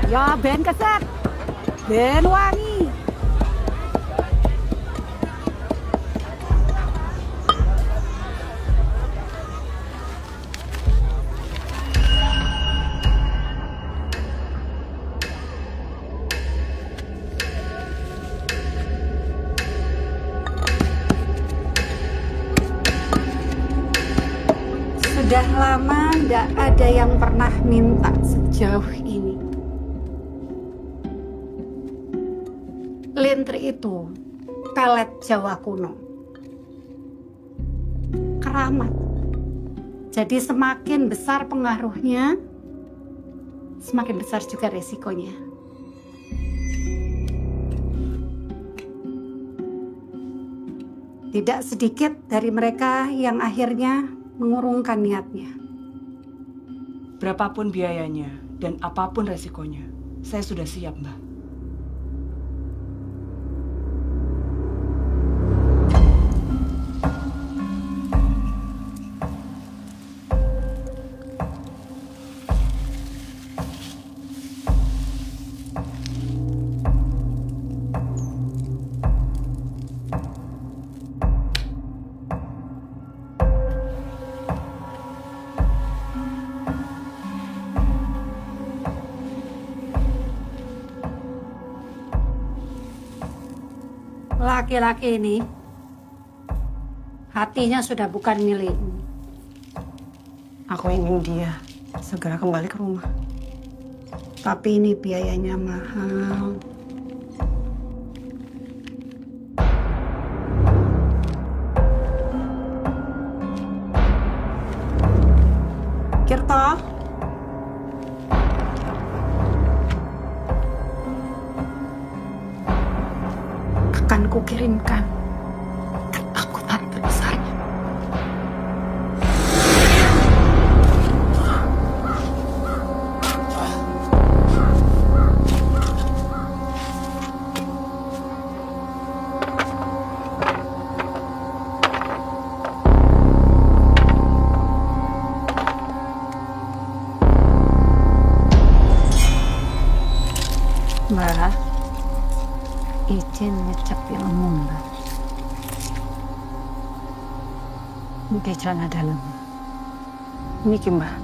Ya ben keset, ben wangi. Sudah lama tidak ada yang pernah minta sejauh ini. Lintri itu pelet Jawa kuno, keramat. Jadi semakin besar pengaruhnya, semakin besar juga resikonya. Tidak sedikit dari mereka yang akhirnya mengurungkan niatnya. Berapapun biayanya dan apapun resikonya, saya sudah siap, Mbak. Laki-laki ini hatinya sudah bukan milikmu. Aku ingin dia segera kembali ke rumah. Tapi ini biayanya mahal. Kirto, akan kukirimkan ketakutan terbesarnya. Mbak, izin ngecap ilmu Mbak. Ini celana dalam. Ini Mbak.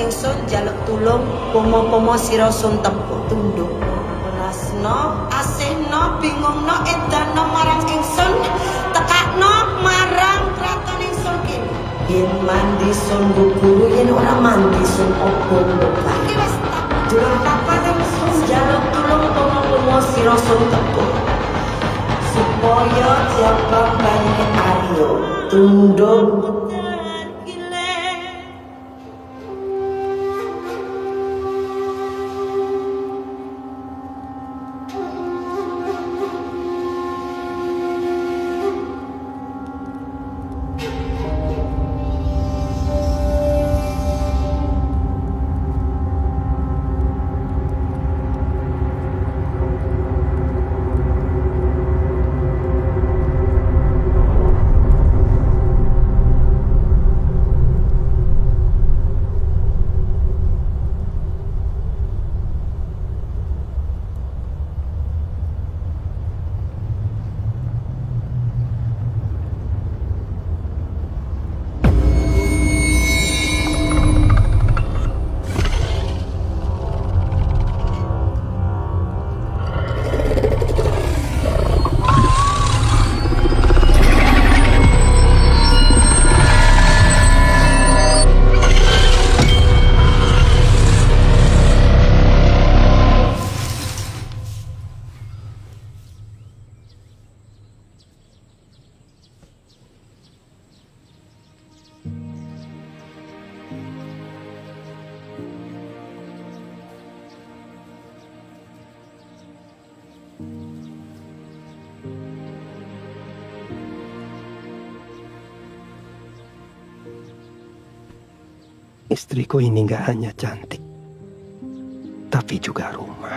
ingsun jaluk tulung pomo-pomo sira sun tempuh tunduk welasno asihno bingungno edano marang ingsun tekakno marang kraton ingsun kene yen mandi sun guru yen ora mandi sun obon iki wis tak durung kapan ingsun jaluk tulung pomo-pomo sira sun tempuh supaya jabang banyu Aryo tunduk. Istriku ini gak hanya cantik, tapi juga rumah.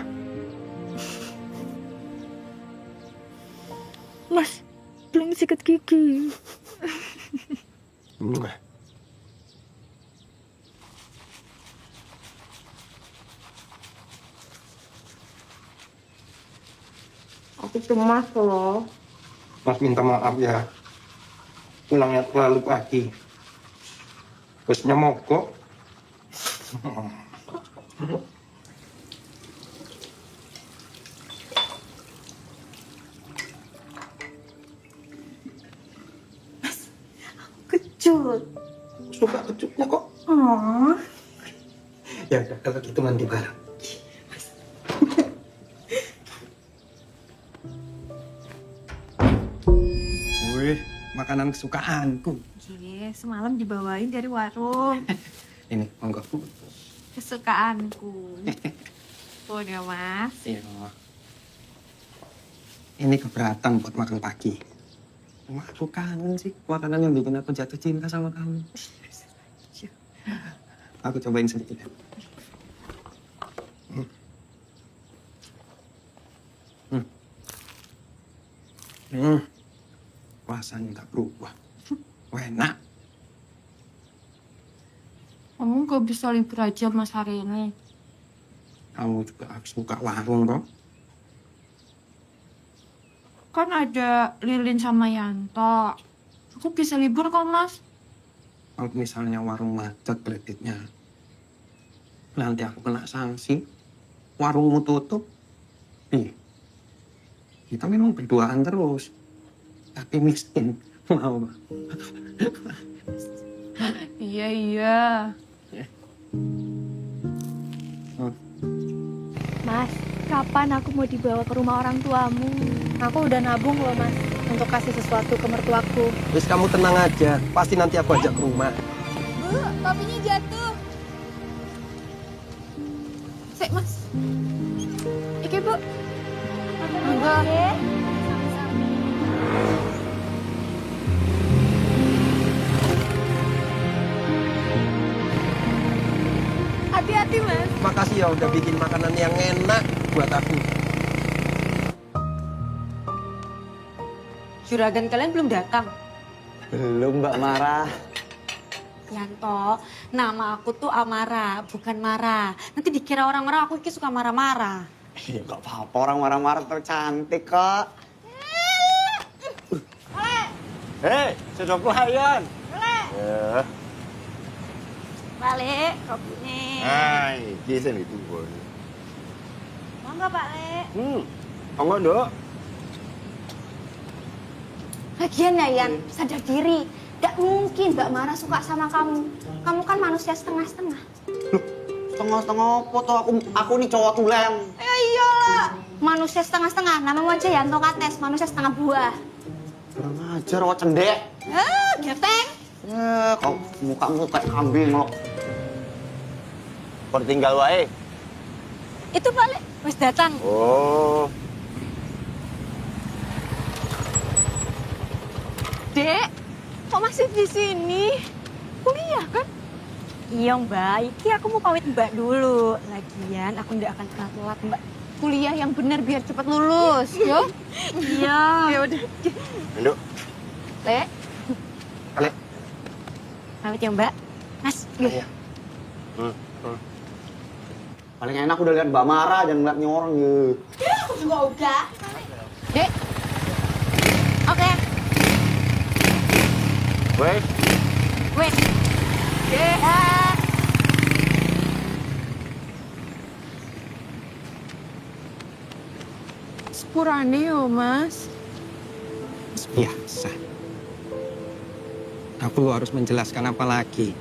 Mas, belum sikat gigi. Aku cemas loh. Mas minta maaf ya, pulangnya terlalu pagi. Busnya mogok. Kecut. Suka kecutnya kok. Oh. Ya udah, kalau gitu mandi bareng. Wih, makanan kesukaanku. Iya, semalam dibawain dari warung. Ini, monggo. Kesukaanku. Udah, Mas. Iya. Ini keberatan buat makan pagi. Cuma aku kangen sih makanan yang bikin aku jatuh cinta sama kamu. Aku cobain sedikit ya. Rasanya nggak berubah. Enak. Kamu gak bisa libur aja, Mas, hari ini. Kamu juga harus buka warung, toh? Kan ada Lilin sama Yanto. Aku bisa libur kok, Mas. Kalau misalnya warung macet kreditnya, nanti aku kena sanksi, warungmu tutup. Kita memang berduaan terus, tapi miskin. Mau? Iya. Mas, kapan aku mau dibawa ke rumah orang tuamu? Aku udah nabung loh, Mas, untuk kasih sesuatu ke mertuaku. Terus kamu tenang aja, pasti nanti aku ajak ke rumah. Bu, kopinya jatuh. Sik, Mas. Iki, Bu. Enggak. Hati-hati, Mas. Makasih ya udah bikin makanan yang enak buat aku. Juragan kalian belum datang? Belum, Mbak Mara. Yanto, nama aku tuh Amara, bukan Mara. Nanti dikira orang-orang aku suka marah-marah. Ya nggak apa-apa, orang marah-marah tuh cantik kok. Hei, sudah pelayan. Ya. Pak Le, kopinya. Hai, kisah itu boy. Monggo Pak Le. Monggo dok. Lagian ya Yan, sadar diri. Gak mungkin Mbak Mara suka sama kamu. Kamu kan manusia setengah-setengah. Setengah-setengah apa tuh aku nih cowok tulen. Iyalah. Manusia setengah-setengah, namamu aja Yanto Kates, manusia setengah buah. Kurang ajar kok cendek. Gepeng. Ya, kok mukamu kayak kambing loh. Kau tinggal wae. Itu Pak Le, wis datang. Oh. Dek, kok masih di sini? Kuliah kan? Iya Mbak, iki aku mau pamit Mbak dulu. Lagian aku nggak akan pernah telat Mbak. Kuliah yang benar biar cepat lulus, yo. Iya. Ya udah. Nduk. Le, Ale. pamit ya Mbak. Mas, Iya. Paling enak udah lihat Mbak Mara jangan ngeliat nih orang ya. Aku juga udah. Dek. Oke. Weh. Wait. Dek. Sepurane yo, Mas. Biasa. Aku harus menjelaskan apa lagi.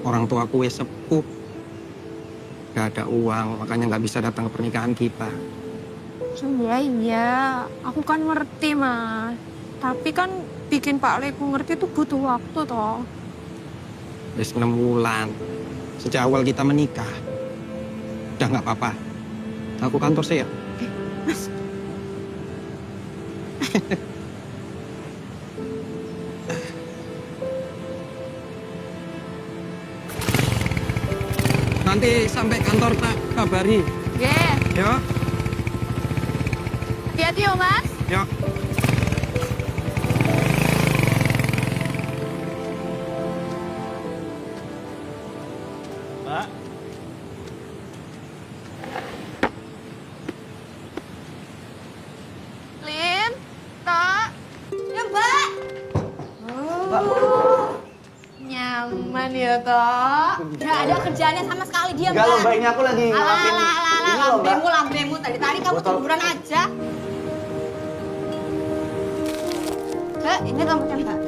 Orang tuaku wes sepuh. Gak ada uang, makanya nggak bisa datang ke pernikahan kita. Iya. Aku kan ngerti, Mas. Tapi kan bikin Pak Leku ngerti itu butuh waktu, toh. Wes 6 bulan. Sejak awal kita menikah. Udah nggak apa-apa. Aku kantor saya. Mas. Nanti sampai kantor tak kabari. Yeah. Yo, Hati-hati yo, Mas. yo. Mbak. Lin, Kak. Ya Mbak. Nyaman ya toh. Gak ada kerjaannya sama sekali dia Enggak Mbak. loh, Mbak, ini aku lagi ngelapin. Ini loh, Mbak. Lambemu tadi kamu Botol. tiduran aja. Mbak, ini rambutnya Mbak.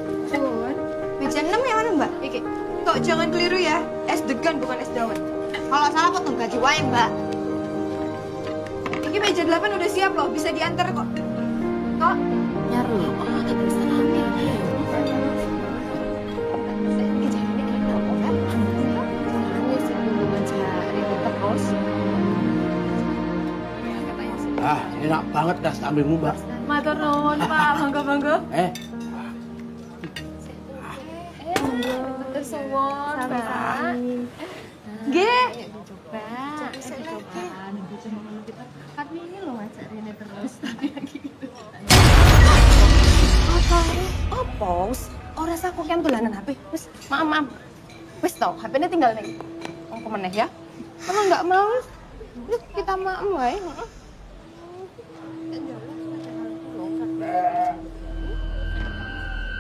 Meja 6 yang mana, Mbak? Iki. Kok jangan keliru ya. Es degan bukan es dawet. Kalau salah potong gaji wae Mbak. Iki meja 8 udah siap loh, bisa diantar kok. Kok? Nyaru. Kita bisa ambil. Ah, enak banget dah ambilmu, Mbak. Matur nuwun, Pak. Bangga-bangga. Matur suwun, Pak. Nggih. Coba. Kan ini loh macet ini terus. Apa? Ora saku kan dolanan HP. Wis, maaf. Wis toh, HP-ne tinggal ning. Wong kemeneh ya. Kalau nggak mau, yuk kita maem wae.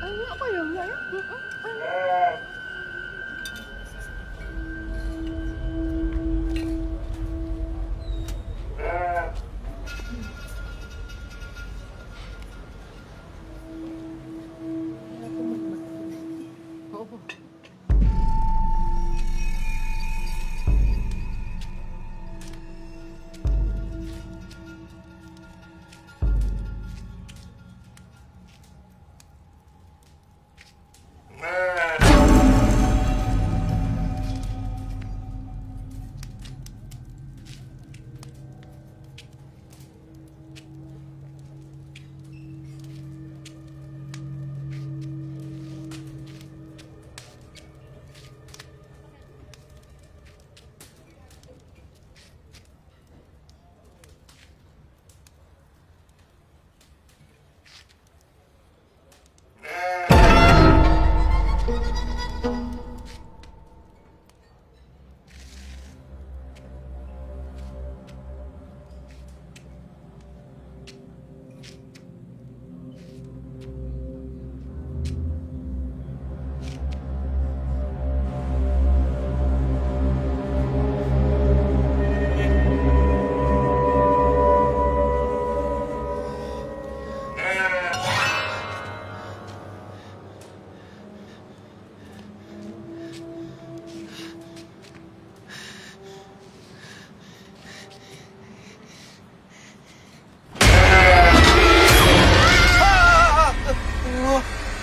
Ayo apa ya, Mbak ya?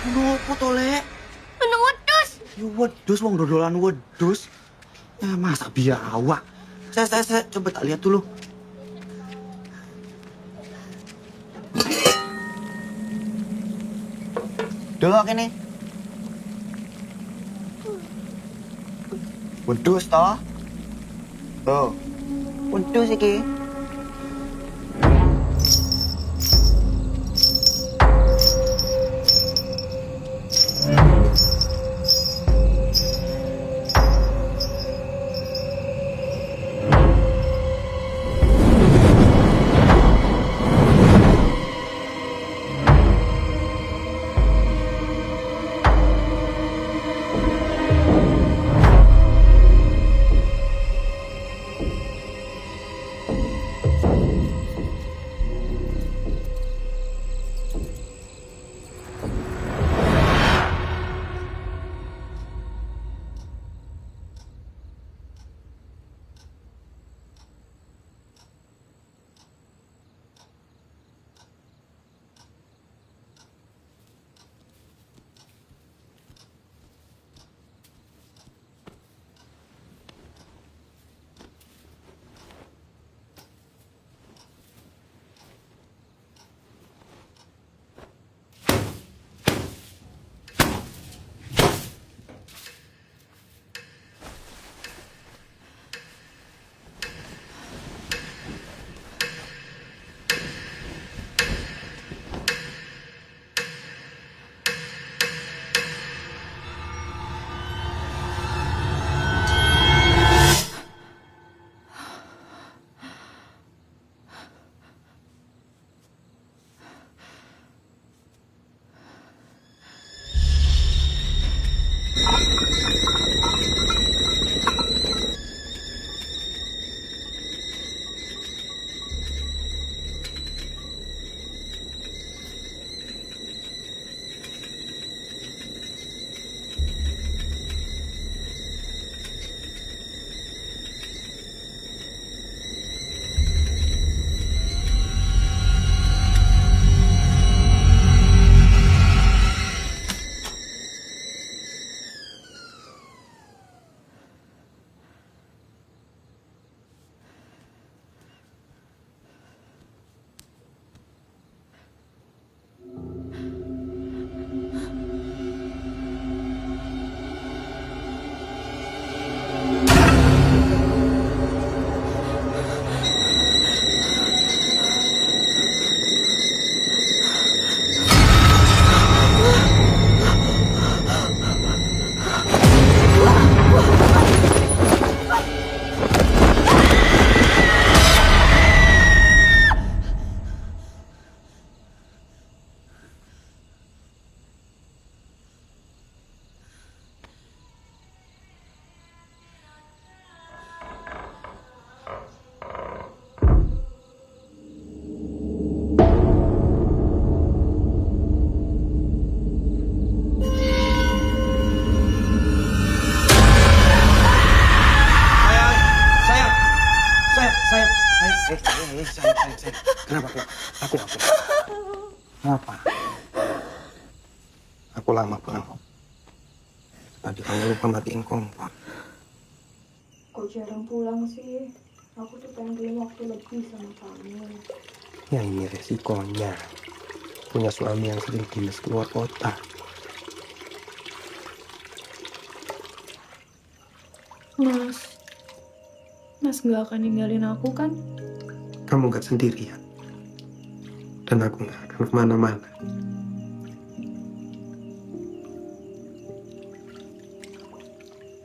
Nopo to, Lek? Ana wedhus. Ya wedhus wong dodolan wedhus. Ya masa biawak. Saya coba tak lihat dulu. Delok ini. Wedhus toh? Tuh. Wedhus iki. Sayang. Kenapa aku? Apa? Aku lama banget. Tadi kamu lupa matiin kompor. Kok jarang pulang sih? Aku tuh pengen waktu lebih sama kamu. Ya ini resikonya. Punya suami yang sering dinas keluar kota. Mas gak akan ninggalin aku kan? Kamu gak sendirian. Dan aku gak akan kemana-mana.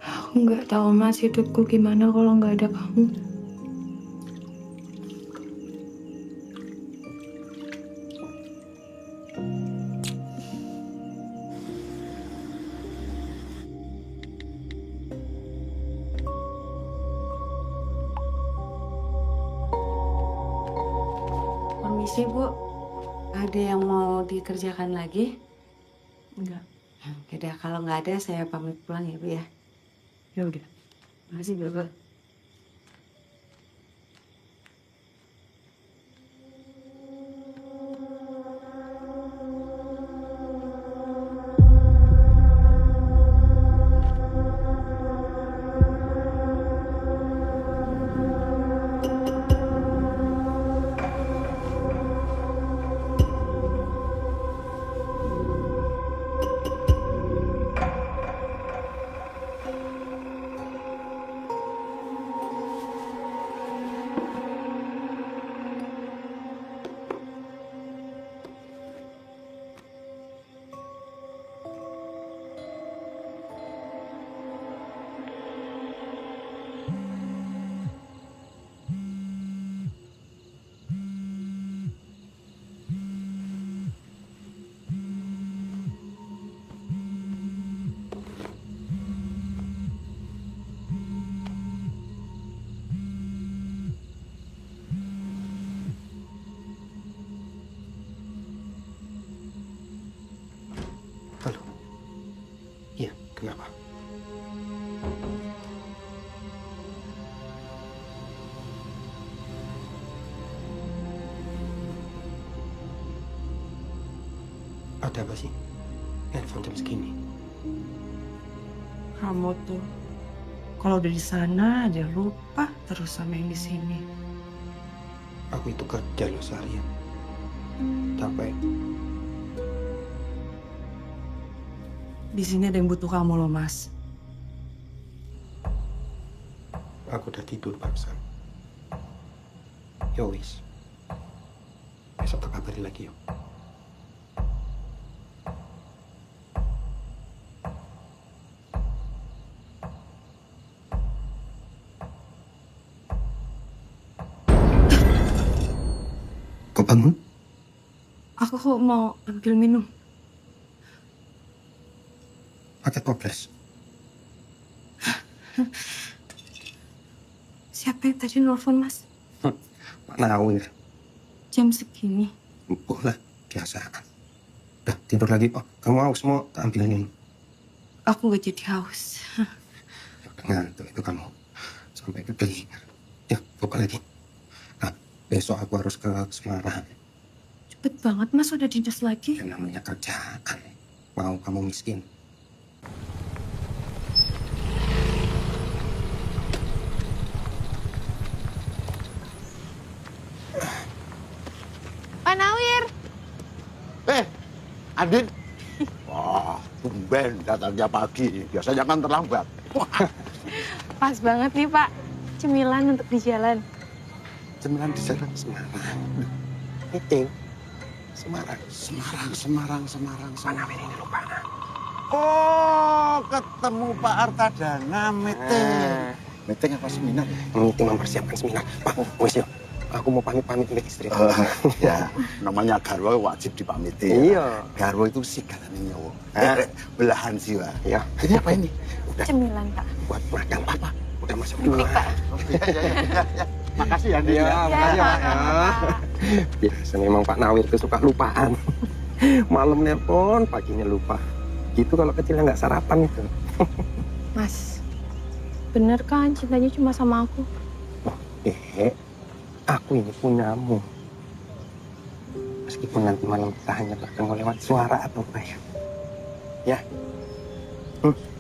Aku gak tahu Mas hidupku gimana kalau gak ada kamu. Permisi Bu, ada yang mau dikerjakan lagi? Enggak. Yaudah, kalau nggak ada saya pamit pulang ya Bu ya. Ya udah. Makasih Bu. Ada apa sih? Handphone jam segini. Kamu tuh kalau udah di sana aja lupa terus sama yang di sini. Aku itu kerja loh seharian. Capek. Di sini ada yang butuh kamu loh, Mas. Aku udah tidur barusan. Yo wis. Besok tak kabari lagi yuk. Kau bangun? Aku kok mau ambil minum. Pakai toples. Siapa yang tadi nelfon, Mas? Pak Nawir. Jam segini. Boleh, biasaan. Udah tidur lagi. Oh, kamu haus mau tak ambilin? Aku gak jadi haus. Udah ngantuk itu kamu. Sampai kegelingan. Ya, buka lagi. Nah, besok aku harus ke Semarang. Cepet banget, Mas. Udah dinas lagi. Yang namanya kerjaan. Mau kamu miskin. Pak Nawir. Adin. Wah, tumben datangnya pagi. Biasanya kan terlambat. Pas banget nih Pak. Cemilan untuk di jalan. Cemilan di jalan Semarang. Meeting. Semarang. Semarang. Pak Nawir ini lupa. Oh, ketemu Pak Artadana meeting. Meeting apa seminar ya? Meeting mempersiapkan seminar. Pak, wes yuk. Aku mau pamit ke istri. Ya, namanya garwa wajib dipamiti. Iya. Garwa itu sigalane nyawa. Belahan jiwa. Iya. Ini apa ini? Udah. Cemilan Pak. Buat makan Papa. Udah masuk dulu. Pak. Ya. Makasih ya, Din. Iya, makasih Ya, Pak. Biasa memang Pak Nawir itu suka lupaan. Malam nelpon, paginya lupa. Gitu kalau kecilnya nggak sarapan itu. Mas, bener kan cintanya cuma sama aku? Aku ini punyamu. Meskipun nanti malam kita hanya bertemu lewat suara atau bayang. Ya.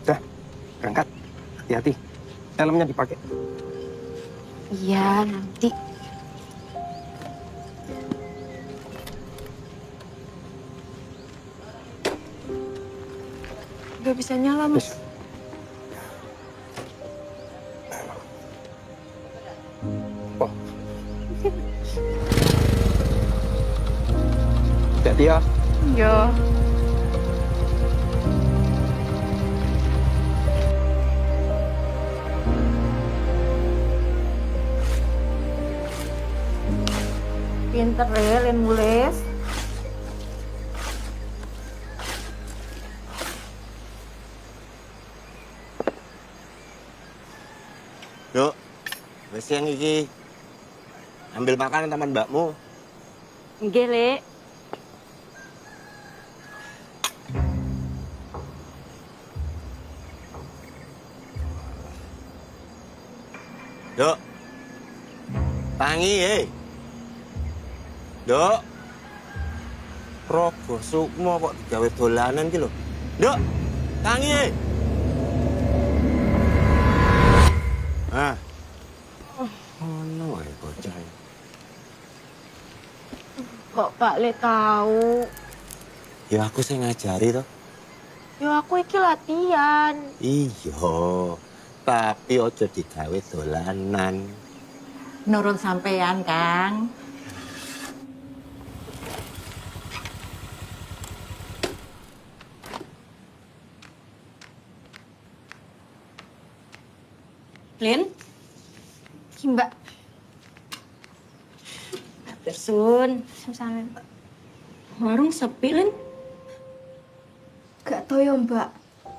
Dah, berangkat. Hati-hati. Helmnya dipakai. Iya, nanti. Gak bisa nyala, Mas. Oh. Hati-hati ya. Iya. Pinter ya, Len nulis. Yuk, wis yang iki. Ambil makanan teman mbakmu. Nggih, Lek. Dok. Tangi, Dok. Rogo sukmo kok digawe dolanan ki lho. Dok. Tangi, Ah. Ono wae bocah. Kok Pak Le tahu? Ya aku sing ngajari toh. Ya aku iki latihan. Iya. Tapi ojo digawe dolanan. Nurun sampean, Kang. Lin? Ki Mbak. Bersun. Sama-sama Mbak. Warung sepi, Lin. Gak tau ya Mbak,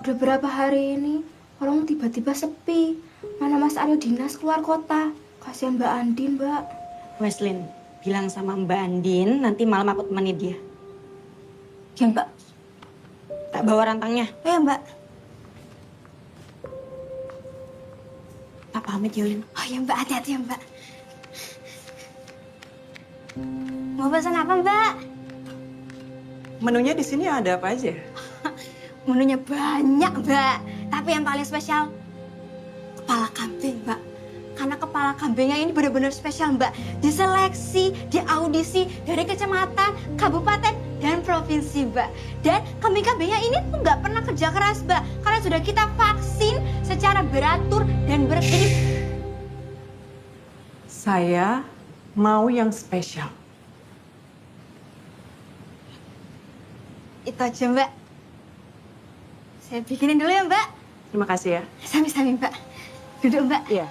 udah berapa hari ini warung tiba-tiba sepi. Mana Mas Aryo dinas keluar kota. Kasihan Mbak Andin, Mbak. Wes, Lin, bilang sama Mbak Andin, nanti malam aku temani dia. Ya Mbak. Tak bawa rantangnya. Ya Mbak. Tak pamit ya, Lin. Oh ya Mbak, hati-hati ya Mbak. Mau pesan apa Mbak? Menunya di sini ada apa aja? Menunya banyak, Mbak. Tapi yang paling spesial, kepala kambing, Mbak. Karena kepala kambingnya ini benar-benar spesial, Mbak. Diseleksi, diaudisi dari kecamatan, kabupaten, dan provinsi, Mbak. Dan kambing-kambingnya ini tuh nggak pernah kerja keras, Mbak. Karena sudah kita vaksin secara beratur dan berkedip. Saya mau yang spesial. Itu aja, Mbak. Saya bikinin dulu ya, Mbak. Terima kasih ya. Sami-sami, Mbak. Duduk, Mbak. Iya.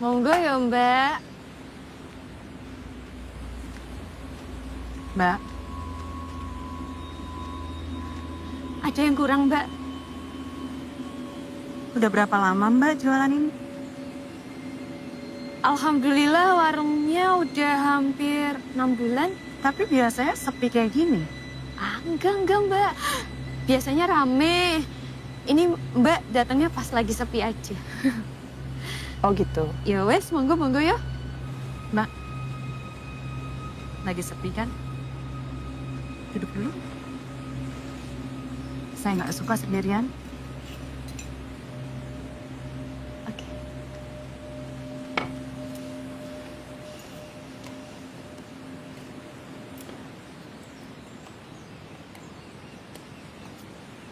Monggo ya, Mbak. Mbak, Ada yang kurang, Mbak. udah berapa lama Mbak jualan ini? Alhamdulillah warungnya udah hampir 6 bulan. Tapi biasanya sepi kayak gini. Enggak, Mbak. Biasanya rame. Ini Mbak datangnya pas lagi sepi aja. Oh gitu. Ya wes, monggo ya. Mbak, lagi sepi kan? Duduk dulu. Saya nggak suka sendirian. Oke.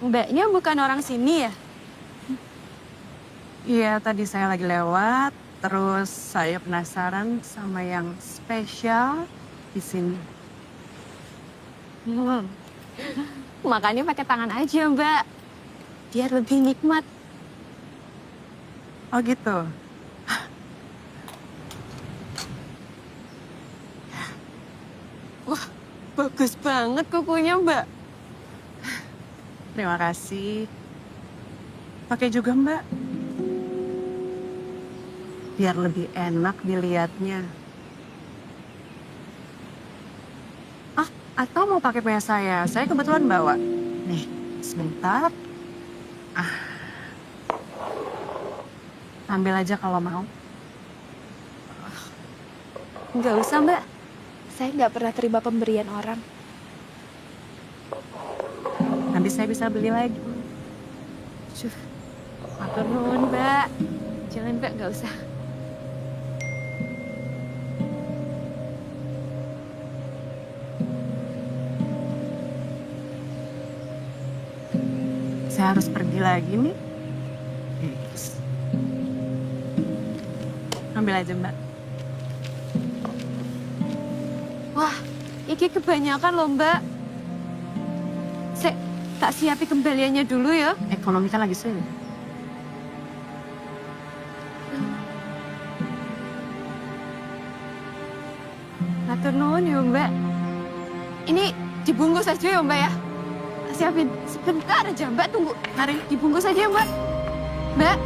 Mbaknya bukan orang sini ya? Iya, tadi saya lagi lewat, terus saya penasaran sama yang spesial di sini. Makannya pakai tangan aja, Mbak. Biar lebih nikmat. Oh gitu. Wah, bagus banget kukunya, Mbak. Terima kasih. Pakai juga Mbak. Biar lebih enak dilihatnya. Atau mau pakai punya saya? Saya kebetulan bawa. Nih, sebentar. Ambil aja kalau mau. Nggak usah, Mbak. Saya nggak pernah terima pemberian orang. Nanti saya bisa beli lagi. Matur nuwun, Mbak. Jangan, Mbak, nggak usah. Saya harus pergi lagi nih. Ambil aja Mbak. Wah, ini kebanyakan loh, Mbak. Saya tak siapi kembaliannya dulu ya. Ekonomi kan lagi sulit. Matur nuwun ya, Mbak. Ini dibungkus aja ya, Mbak ya. Siapin sebentar aja, Mbak. Tunggu. Mari dibungkus aja, Mbak. Mbak.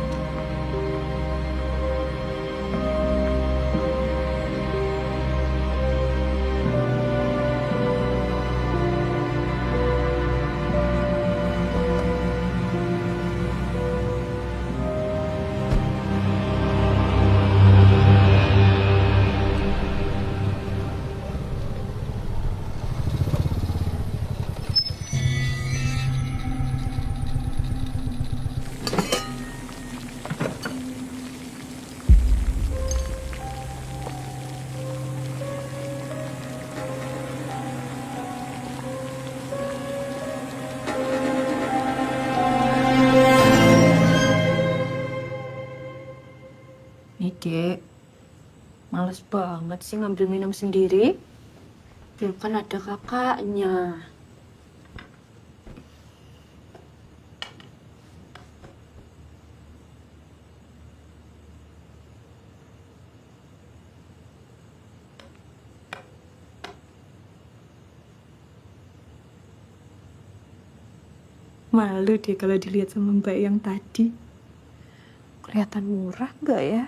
Dek, males banget sih ngambil minum sendiri. Ya kan ada kakaknya. Malu deh kalau dilihat sama Mbak yang tadi. Kelihatan murah nggak ya?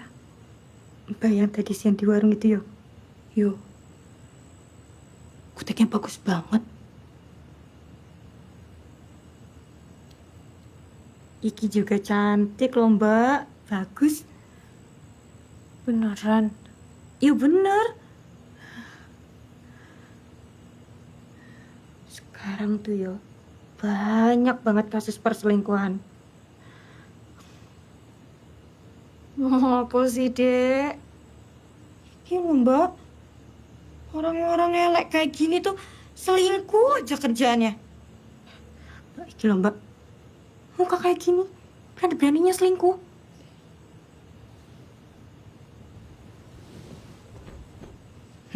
Mbak yang tadi siang di warung itu yo. Yo. Kuteknya bagus banget. Iki juga cantik loh Mbak. Bagus. Beneran? Iya bener. Sekarang tuh yo, banyak banget kasus perselingkuhan. Apa sih, Dek? Iya loh, Mbak. Orang-orang elek kayak gini tuh selingkuh aja kerjaannya. Mbak, iki loh, Mbak. Muka kayak gini, berani-beraninya selingkuh.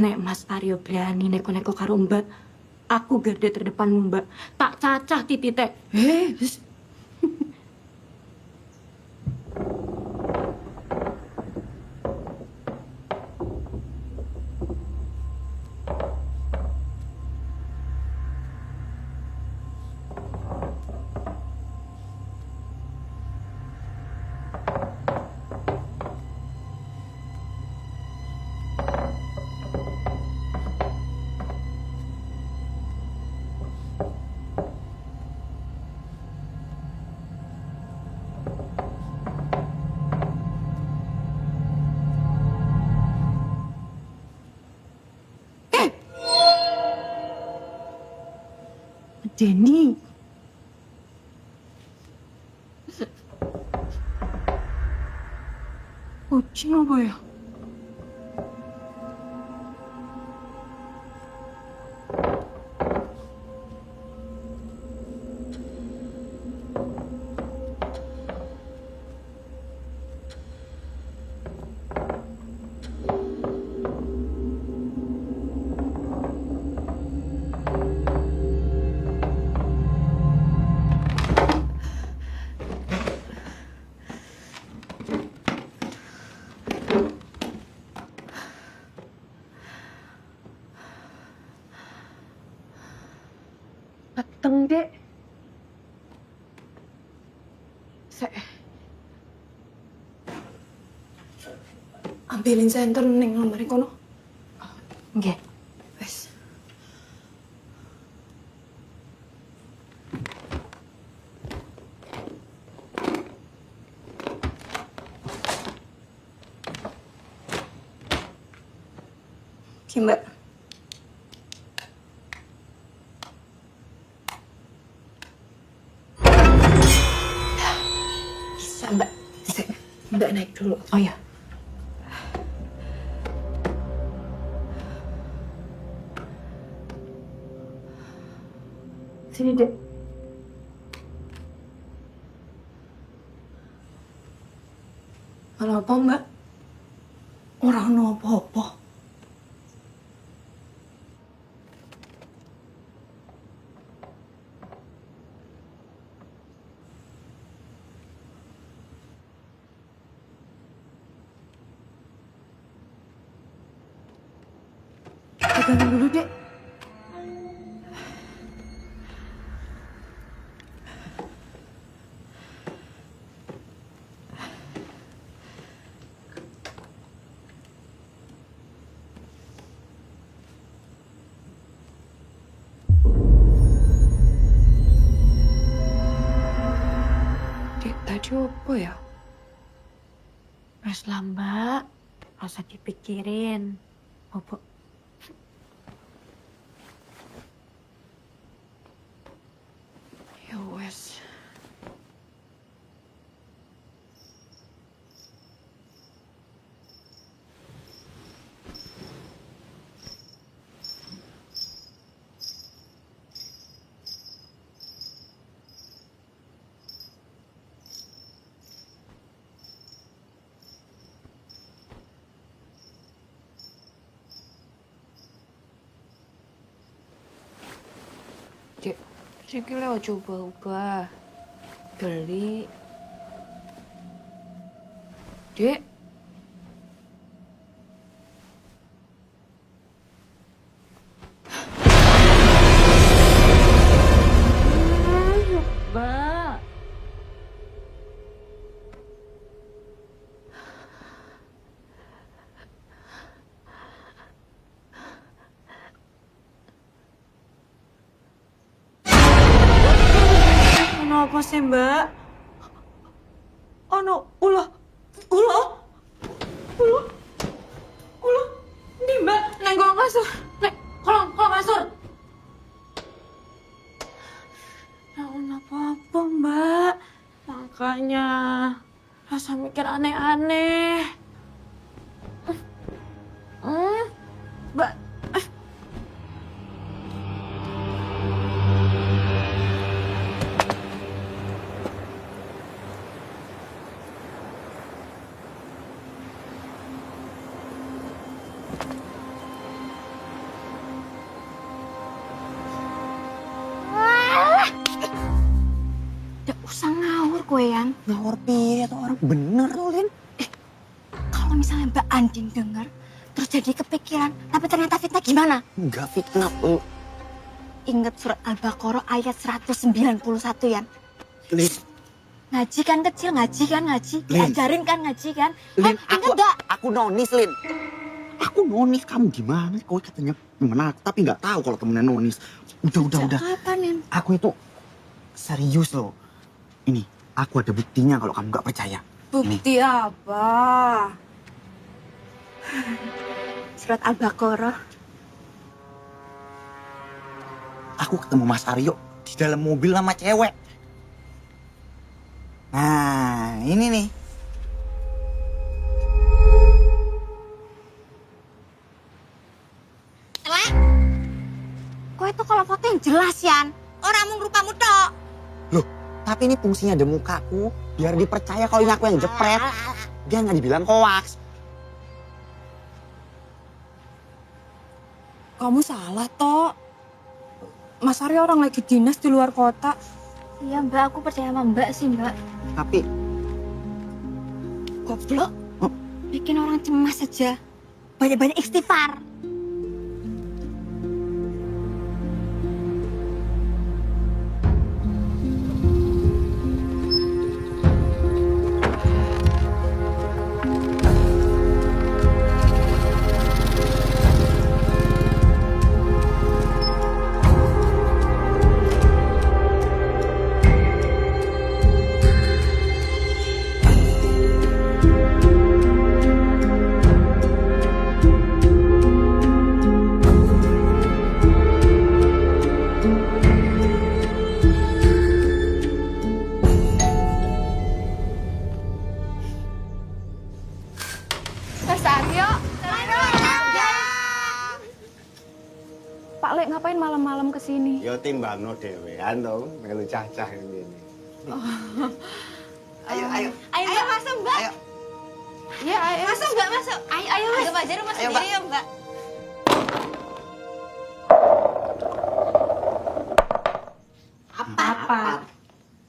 Nek Mas Aryo berani neko-neko karo Mbak, aku garda terdepanmu Mbak. Tak cacah titik. Denny. Kucing apa ya? Peteng, Dek. Ambilin senter ning lemari kono. Nggih. Wes. Ki, Mbak. Bisa, Mbak. Mbak naik dulu. Oh ya. Sini, Dek. Halo apa, Mbak? Orang apa-apa. Pegangin dulu, Dek. Dek, tadi apa ya? Wes lah, Mbak. Rasa dipikirin. Apa? Ya wes. Dek, sikile aja ubah-ubah. Beli. Dek. Mbak. Mas Mbak. Ono ulah. Ini Mbak. Neng golong kasur. Neng, kolong kasur. Ya apa-apa Mbak. Makanya rasa mikir aneh-aneh. Mbak. Nggak usah ngawur kowe yang. Ngawur piye atau orang bener tuh, Lin? Kalau misalnya Mbak Andin denger, terus jadi kepikiran, tapi ternyata fitnah gimana? Enggak fitnah. Ingat surat Al-Baqarah ayat 191 ya. Lin, Ngaji kan kecil, ngaji. Lin. Diajarin kan ngaji kan. Lin, Ingat nggak? aku nonis, Lin. Aku nonis, kamu gimana? Kau katanya temen aku, tapi nggak tahu kalau temennya nonis. Udah. Kapan, Nen? Aku itu serius loh. Ini, aku ada buktinya kalau kamu nggak percaya. Bukti apa? Surat Al-Baqarah. Aku ketemu Mas Aryo di dalam mobil sama cewek. Nah, ini nih. Kok itu kalau foto yang jelas, Yan? Orang mau rupamu tok. Loh, tapi ini fungsinya ada mukaku. Biar dipercaya kalau ini aku yang jepret. Dia nggak dibilang hoax. Kamu salah, Tok. Mas Aryo orang lagi dinas di luar kota. Iya, Mbak. Aku percaya sama Mbak sih, Mbak. Tapi, Goblok. Bikin orang cemas saja. Banyak-banyak istighfar. Mas Aryo. Pak Lek ngapain malam-malam kesini? Ya timbangno dhewean to, melu cacah ngene. Ayo masuk Mbak. Ayo. Ya ayo. Masuk Mbak, masuk. Ayo Mas. Mbak Jarum masuk sendiri ya Mbak. Apa?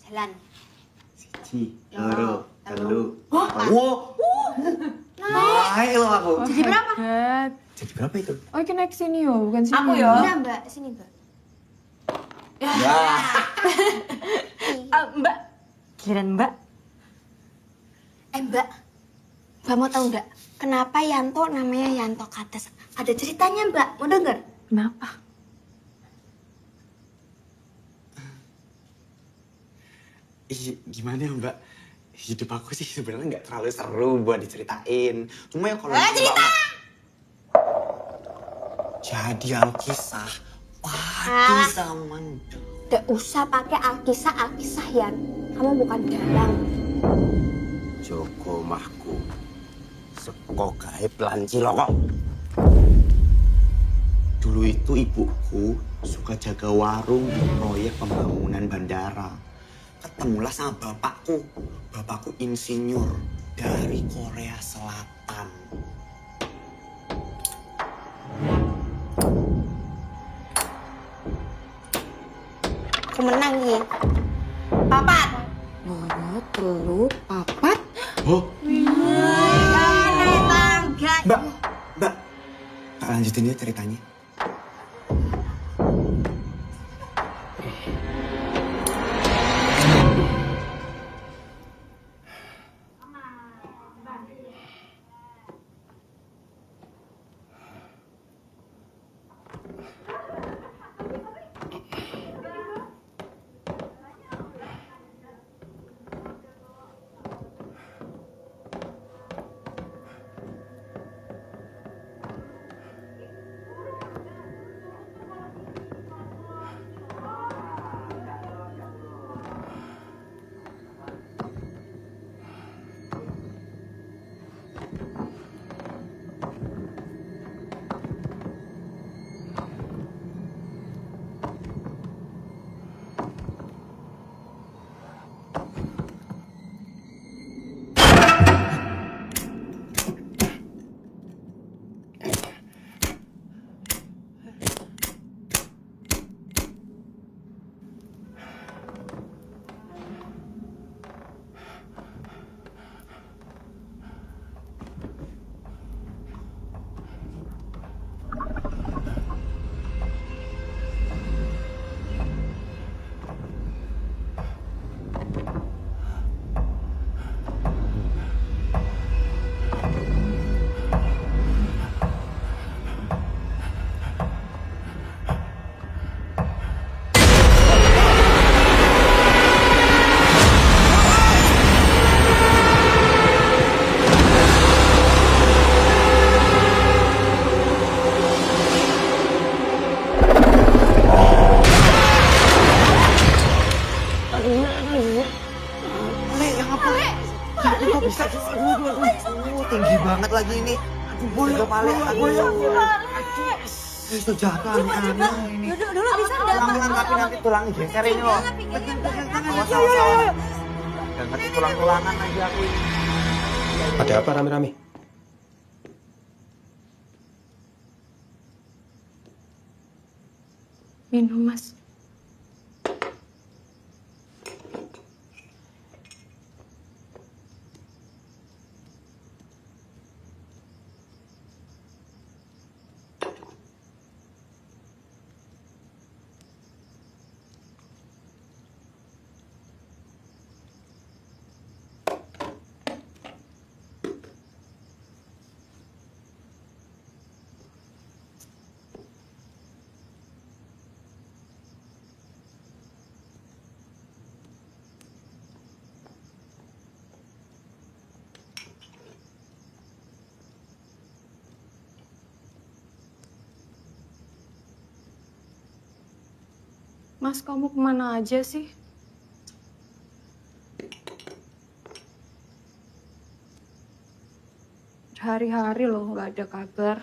Jalan. siji, loro, telu. Wow. Naik loh aku. Jadi berapa? Jadi berapa itu? Oh, ini naik sini yo, bukan sini. Aku yo. Iya, Mbak. Sini, Mbak. Ya. Mbak. Kirain Mbak. Mbak. Mbak mau tahu nggak? Kenapa Yanto namanya Yanto Kates? Ada ceritanya, Mbak. Mau denger? Kenapa? Gimana ya Mbak? Hidup aku sih sebenarnya nggak terlalu seru buat diceritain. Cuma ya kalau cerita! Jadi Alkisah. Padi zaman. Nggak usah pakai Alkisah Yan. Kamu bukan dalang. Joko mahku. Seko gawe plan ciloko. Dulu itu ibuku suka jaga warung di proyek pembangunan bandara. Ketemulah sama bapakku. Bapakku insinyur dari Korea Selatan. Aku menang nih. Papat. Loro, telu, papat. Oh, Tangga. Mbak. Tak lanjutin ya ceritanya. tinggi banget lagi ini. Aduh, balik aku ya. Itu jatuh anak-anak ini. Dulu bisa enggak? Pelan-pelan tapi nanti tulangnya geser ini loh. Awas. Gak ngerti tulang-tulangan lagi aku ini. Ada apa rame-rame? Minum, Mas. Mas, kamu kemana aja sih? Hari-hari loh nggak ada kabar.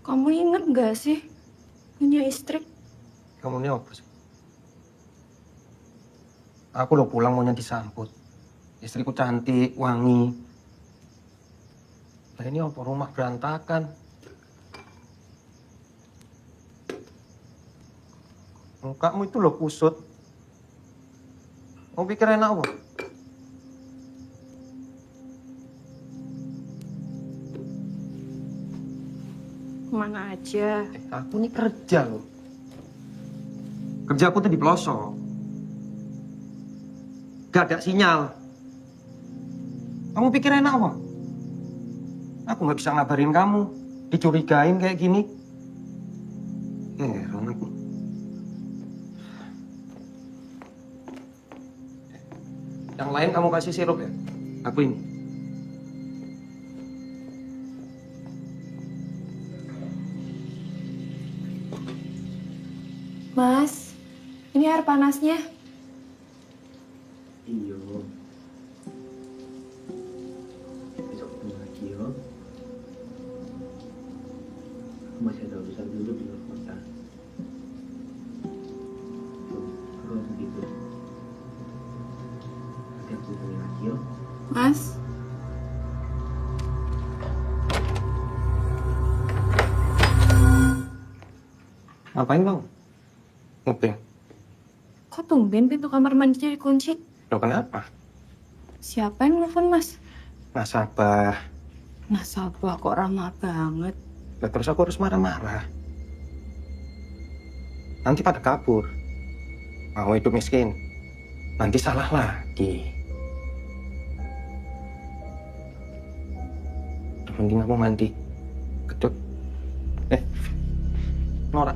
Kamu inget gak sih punya istri? Kamu ini apa sih? Aku lo pulang maunya disambut. Istriku cantik, wangi. Nah ini apa rumah berantakan? Mukamu itu lo kusut. Mau pikir enak apa? Kemana aja? Aku ini kerja loh. Kerjaku tuh di pelosok. Gak ada sinyal. Kamu pikir enak apa? Aku nggak bisa ngabarin kamu. Dicurigain kayak gini. Heran aku. Yang lain kamu kasih sirup ya? Aku ini. Mas, ini air panasnya. Iya. Besok ketemu lagi ya. Aku masih ada urusan dulu di luar kota. Terus gitu. Nanti aku hubungi lagi ya. Mas, Ngapain bang? Nguping. kok tumben pintu kamar mandinya dikunci? Lo kenapa? Siapa yang nelfon, Mas? Nasabah. Nasabah kok ramah banget. Lah terus aku harus marah-marah. Nanti pada kabur. Mau hidup miskin. Nanti salah lagi. Mending aku mandi. Kedut. Nora.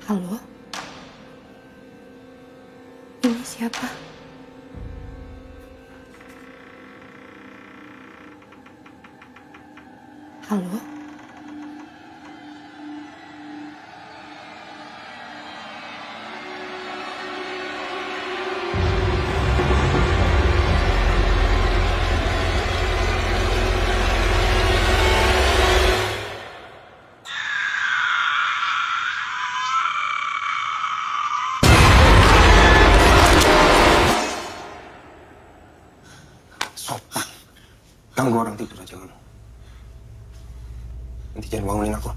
Halo? Ini siapa? Halo? Sopan. Ganggu orang tidur aja kamu. Nanti jangan bangunin aku.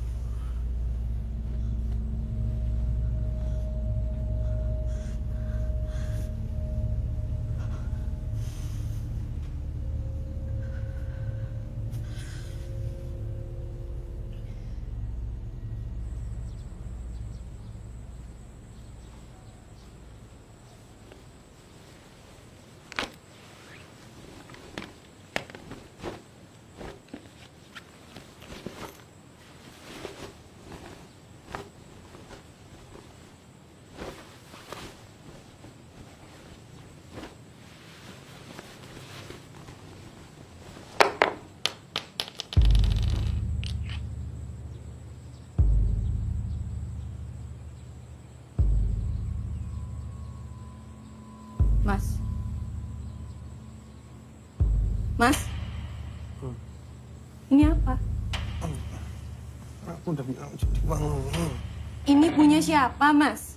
Mas. Mas. Ini apa? Aku udah bilang jadi bangun. Ini punya siapa, Mas?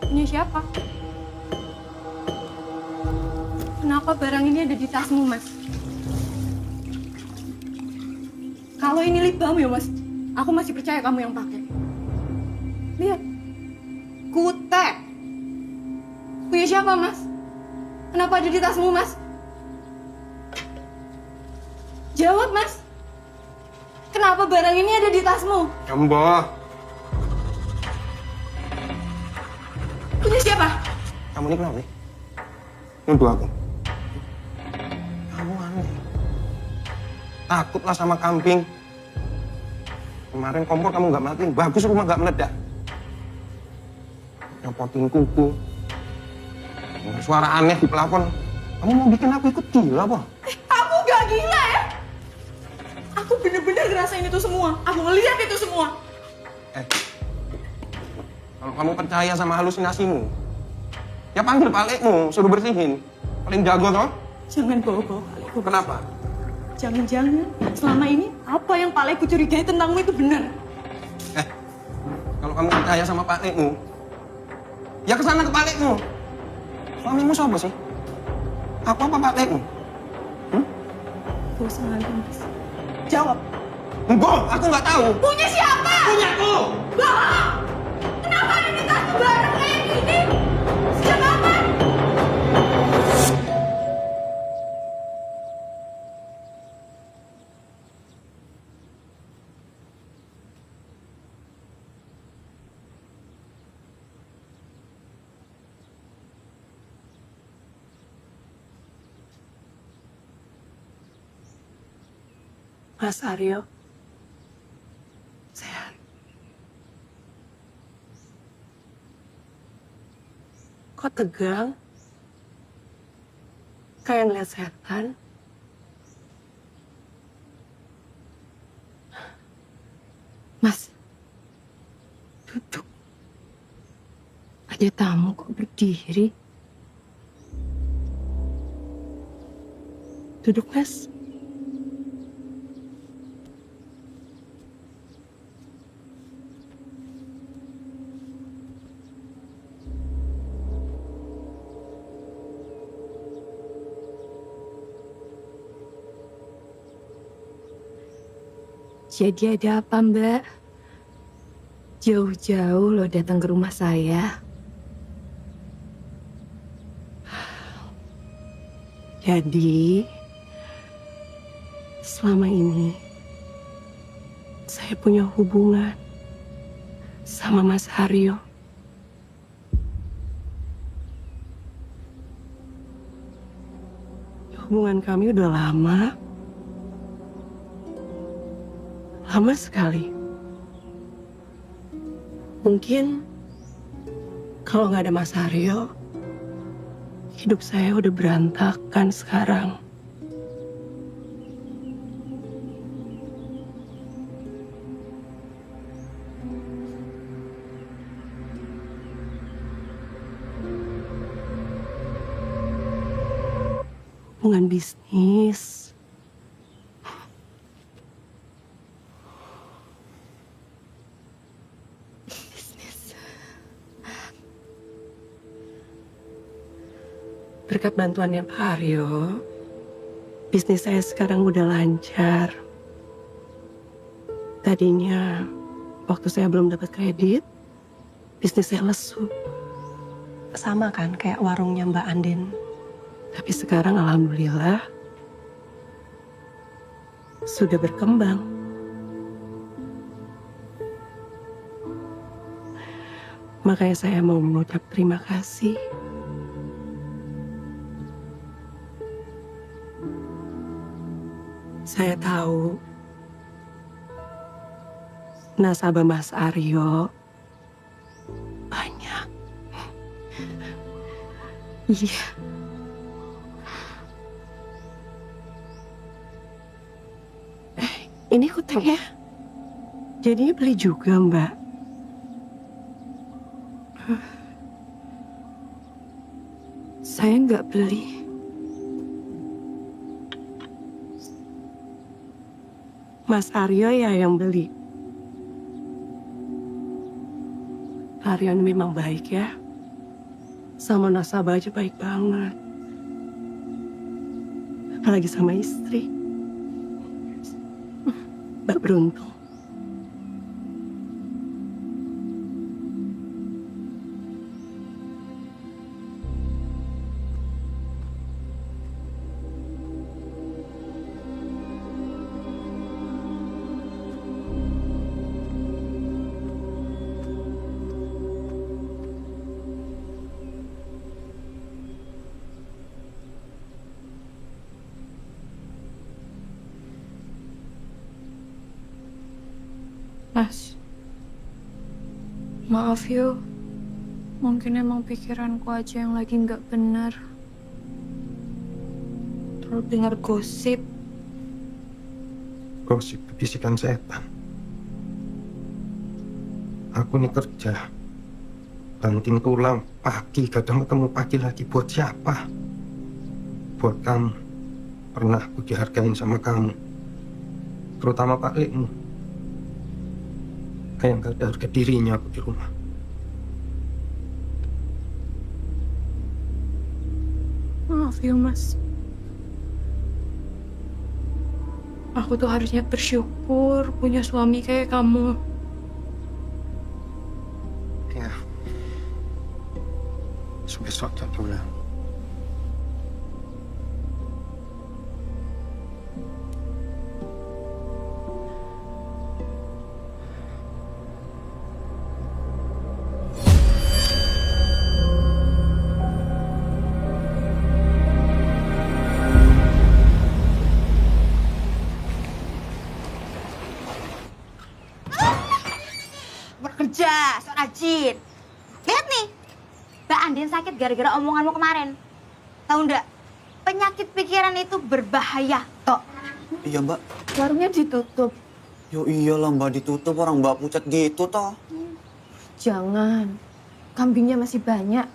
Punya siapa? Kenapa barang ini ada di tasmu, Mas? Kalau ini lip balm ya, Mas, aku masih percaya kamu yang pakai. Lihat. Kutek. Punya siapa, Mas? Kenapa ada di tasmu, Mas? Jawab, Mas. Kenapa barang ini ada di tasmu? Mbak. Punya siapa? Kamu ini kenapa nih? Nuduh aku. Kamu aneh. Takutlah sama kambing. Kemarin kompor kamu nggak matiin, bagus rumah nggak meledak. Nyopotin kuku. Suara aneh di pelafon. Kamu mau bikin aku ikut gila apa? Aku gak gila ya? Aku bener-bener ngerasain itu semua. Aku ngeliat itu semua. Kalau kamu percaya sama halusinasimu, ya panggil palekmu, suruh bersihin. Paling jago toh? Jangan bawa-bawa palekku. Kenapa? Jangan-jangan selama ini apa yang palekku curigai tentangmu itu benar. Kalau kamu percaya sama palekmu, ya kesana ke palekmu. Suamimu siapa sih? Aku apa palekmu? Gak usah lagi, Mas. Jawab. Enggak, aku nggak tahu. Punya siapa? Punyaku. Bohong! Kenapa ada di tasmu barang kayak gini? Sejak kapan? Mas Aryo, sehat. Kok tegang? Kayak ngeliat setan. Mas, duduk. Ada tamu kok berdiri. Duduk, Mas. Jadi ada apa, Mbak? Jauh-jauh lo datang ke rumah saya. Jadi, selama ini saya punya hubungan sama Mas Haryo. Hubungan kami udah lama. Lama sekali. Mungkin kalau nggak ada Mas Aryo, hidup saya udah berantakan sekarang. Hubungan bisnis. Berkat bantuannya Pak Aryo, bisnis saya sekarang udah lancar. Tadinya, waktu saya belum dapat kredit, bisnis saya lesu. Sama kan kayak warungnya Mbak Andin. Tapi sekarang alhamdulillah sudah berkembang. Makanya saya mau mengucap terima kasih. Saya tahu nasabah Mas Aryo banyak. Iya. Ini kutengnya. Jadinya beli juga, Mbak. Saya nggak beli. Mas Aryo ya yang beli. Aryo ini memang baik ya. Sama nasabah aja baik banget. Apalagi sama istri. Mbak beruntung. Mas, maaf yo. Mungkin emang pikiranku aja yang lagi nggak benar. Terlalu dengar gosip. Gosip itu bisikan setan. Aku nih kerja, banting tulang pagi, kadang ketemu pagi lagi. Buat siapa? Buat kamu. Pernah aku dihargain sama kamu, terutama Pak Lekmu. Kayak nggak ada harga dirinya aku di rumah. Maaf ya Mas. Aku tuh harusnya bersyukur punya suami kayak kamu. Ya. Besok tak pulang. Bekerja, sok rajin. Lihat nih, Mbak Andin sakit gara-gara omonganmu kemarin. Tahu nggak? Penyakit pikiran itu berbahaya, Tok. Iya, Mbak. Warungnya ditutup. Yo iyalah Mbak, ditutup, orang Mbak pucat gitu toh. Jangan. Kambingnya masih banyak.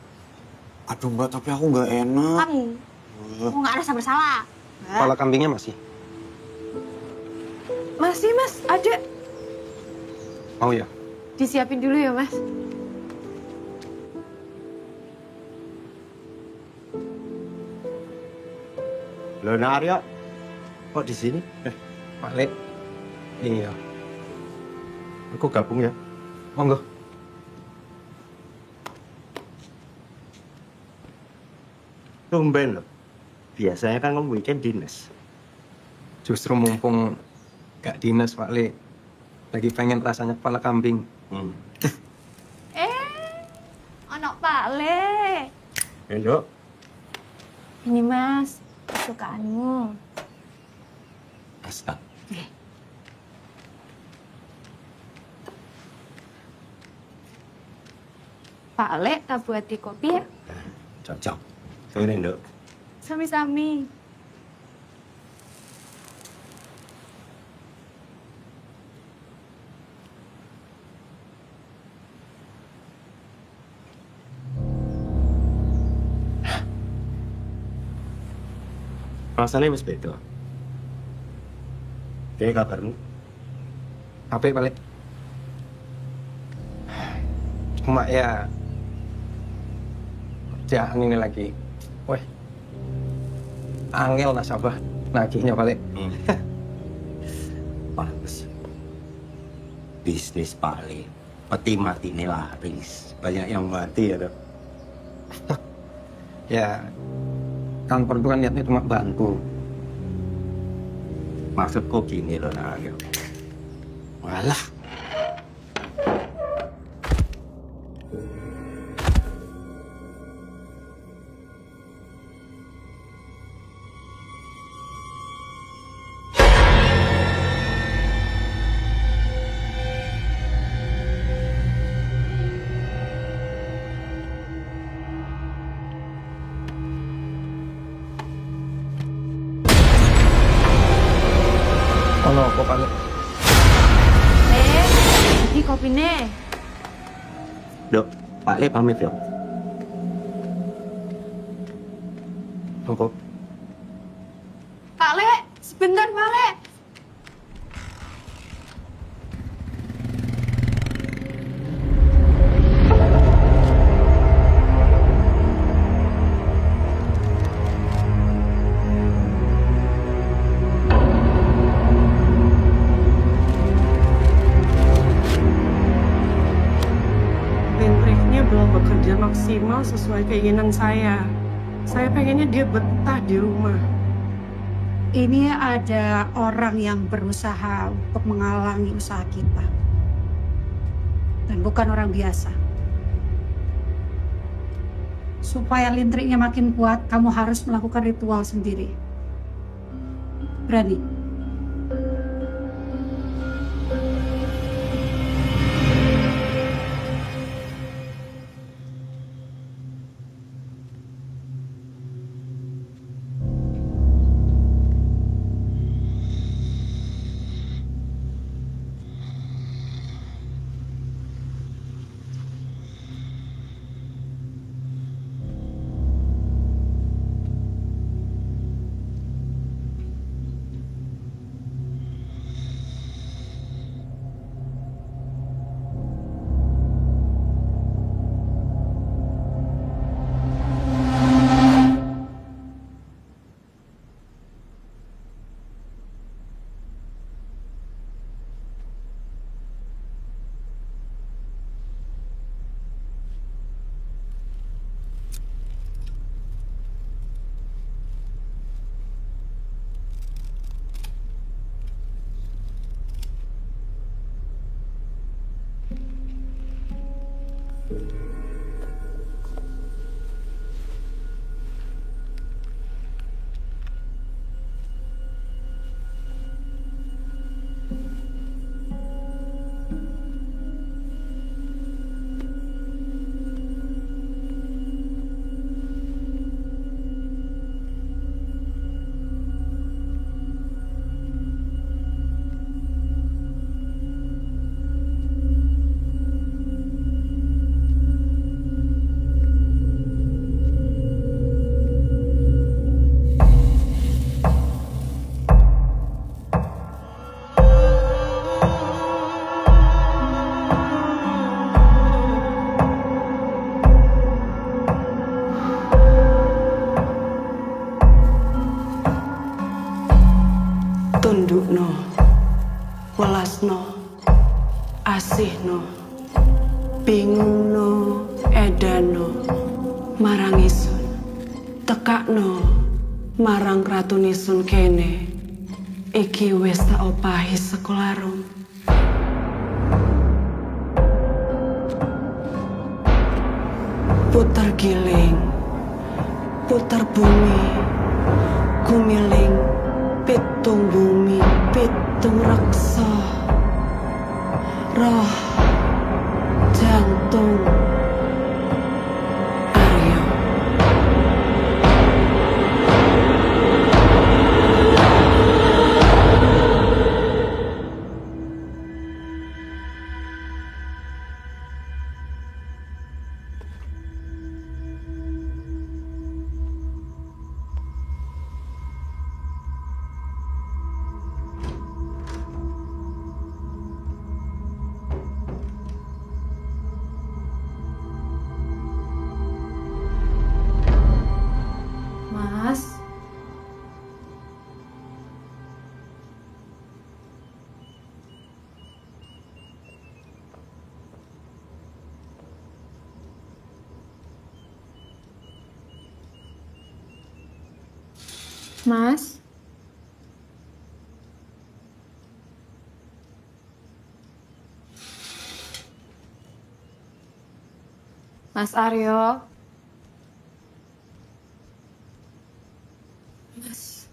Aduh Mbak, tapi aku nggak enak. Kamu nggak rasa bersalah. Kepala kambingnya masih? Masih, Mas. Ada. Mau ya? Disiapin dulu ya, Mas. Loh, Aryo, kok di sini? Pak Lek. Iya. Aku gabung ya. Monggo. Tumben loh. Biasanya kan kamu weekend dinas. Justru mumpung gak dinas Pak Lek, lagi pengen rasanya kepala kambing. Anak Pak Le. Ayo. Ini, Mas. kesukaanmu. Aska. Pak Le, tak buat di kopi ya? Cocok. Sore, Nduk. Sami-sami. Rasanya wis beda. Kayak kabarmu? Apa balik? Cuma ya kerjaan ini lagi, weh, angel nasabah nagihnya balik. Pantes. Bisnis paling peti mati ini laris. Banyak yang mati ya, Dok. Ya, kantor itu kan niatnya cuma bantu. Maksudku gini loh, Nagel. Walah. Ono kok balik? Ini kopinya. Dok, Pak Le pamit ya. Tunggu. Pak Le, sebentar Pak Le. Listriknya belum bekerja maksimal sesuai keinginan saya. Saya pengennya dia betah di rumah. Ini ada orang yang berusaha untuk menghalangi usaha kita. Dan bukan orang biasa. Supaya listriknya makin kuat, kamu harus melakukan ritual sendiri. Berani? Tundukno, welasno, asihno, bingungno, edano, marang isun, tekakno, marang ratunisun kene, iki wis tak opahi sekolarum. Puter giling, puter bumi, Gumiling pitung bumi pitung raksa roh jantung Aryo. Mas. Mas. Mas Aryo. Mas.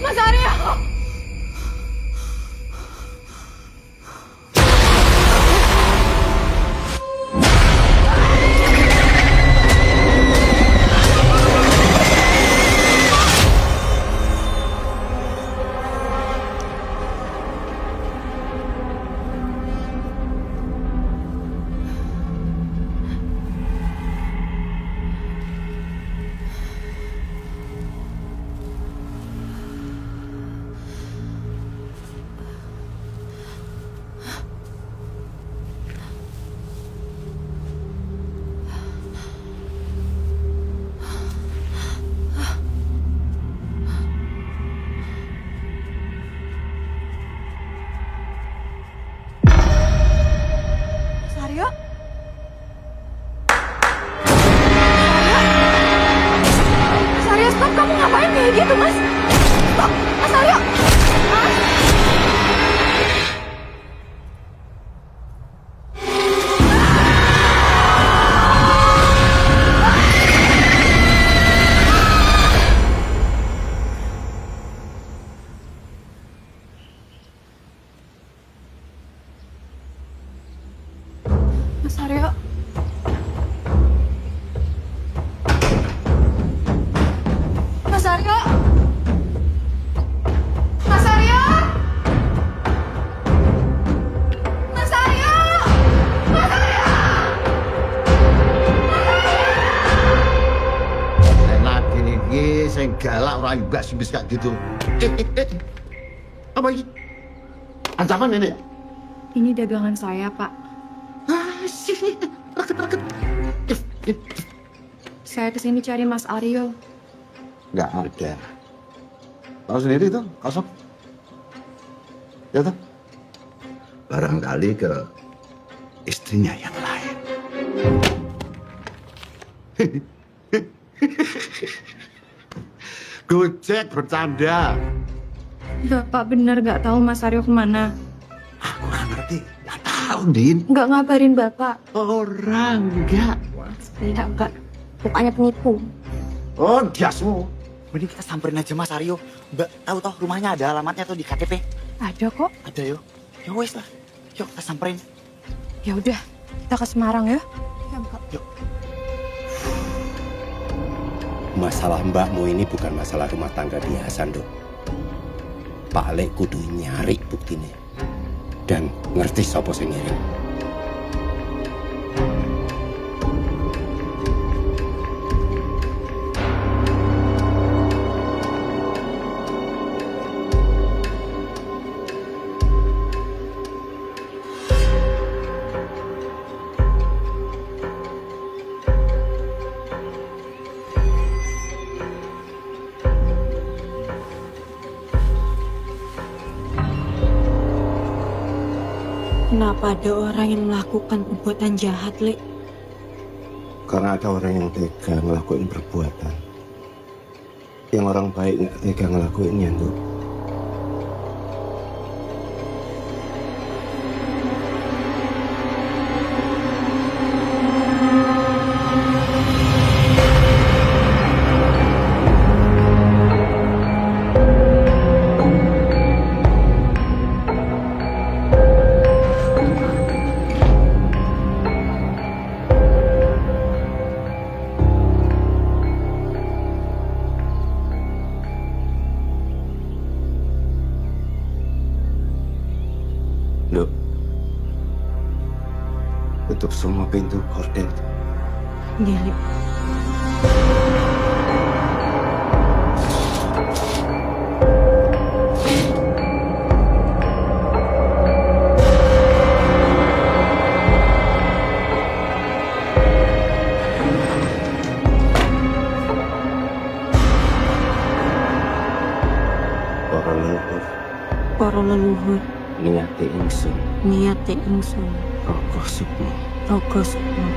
Mas Aryo! Aryo? Mas Aryo, stop! Kamu ngapain kayak gitu, Mas? Stop! Mas Aryo! Mas Aryo. Mas Aryo! Mas Aryo! Mas Aryo! Mas Aryo! Enak gini iki sing galak ora ibas ibis kayak gitu. Apa ini? Ancaman ini? Ini dagangan saya, Pak. Saya kesini cari Mas Aryo. Nggak ada. Tahu sendiri tuh, kosong. Ya tuh. Barangkali ke istrinya yang lain. Gojek bercanda. Bapak benar nggak tahu Mas Aryo kemana? Aku nggak ngerti. Nggak tahu, Din. Nggak ngabarin Bapak. Orang nggak. Enggak. Pokoknya penipu. Oh, jasmu. Mending kita samperin aja Mas Aryo. Mbak, tahu toh rumahnya ada alamatnya tuh di KTP. Ada kok. Ada yo. Ya wes lah. Yuk kita samperin. Ya udah, kita ke Semarang ya. Ya, Mbak. Yuk. Masalah mbakmu ini bukan masalah rumah tangga biasa, Dok. Pak Lek kudu nyari buktinya. Dan ngerti sapa sing ngirim. Kenapa ada orang yang melakukan perbuatan jahat, Lek? Karena ada orang yang tega ngelakuin perbuatan yang orang baik tega ngelakuinnya, Nduk. Nduk, tutup semua pintu gorden. Iya. Para leluhur Niate ingsun niate ingsun Raka Sukma. Raka Sukma.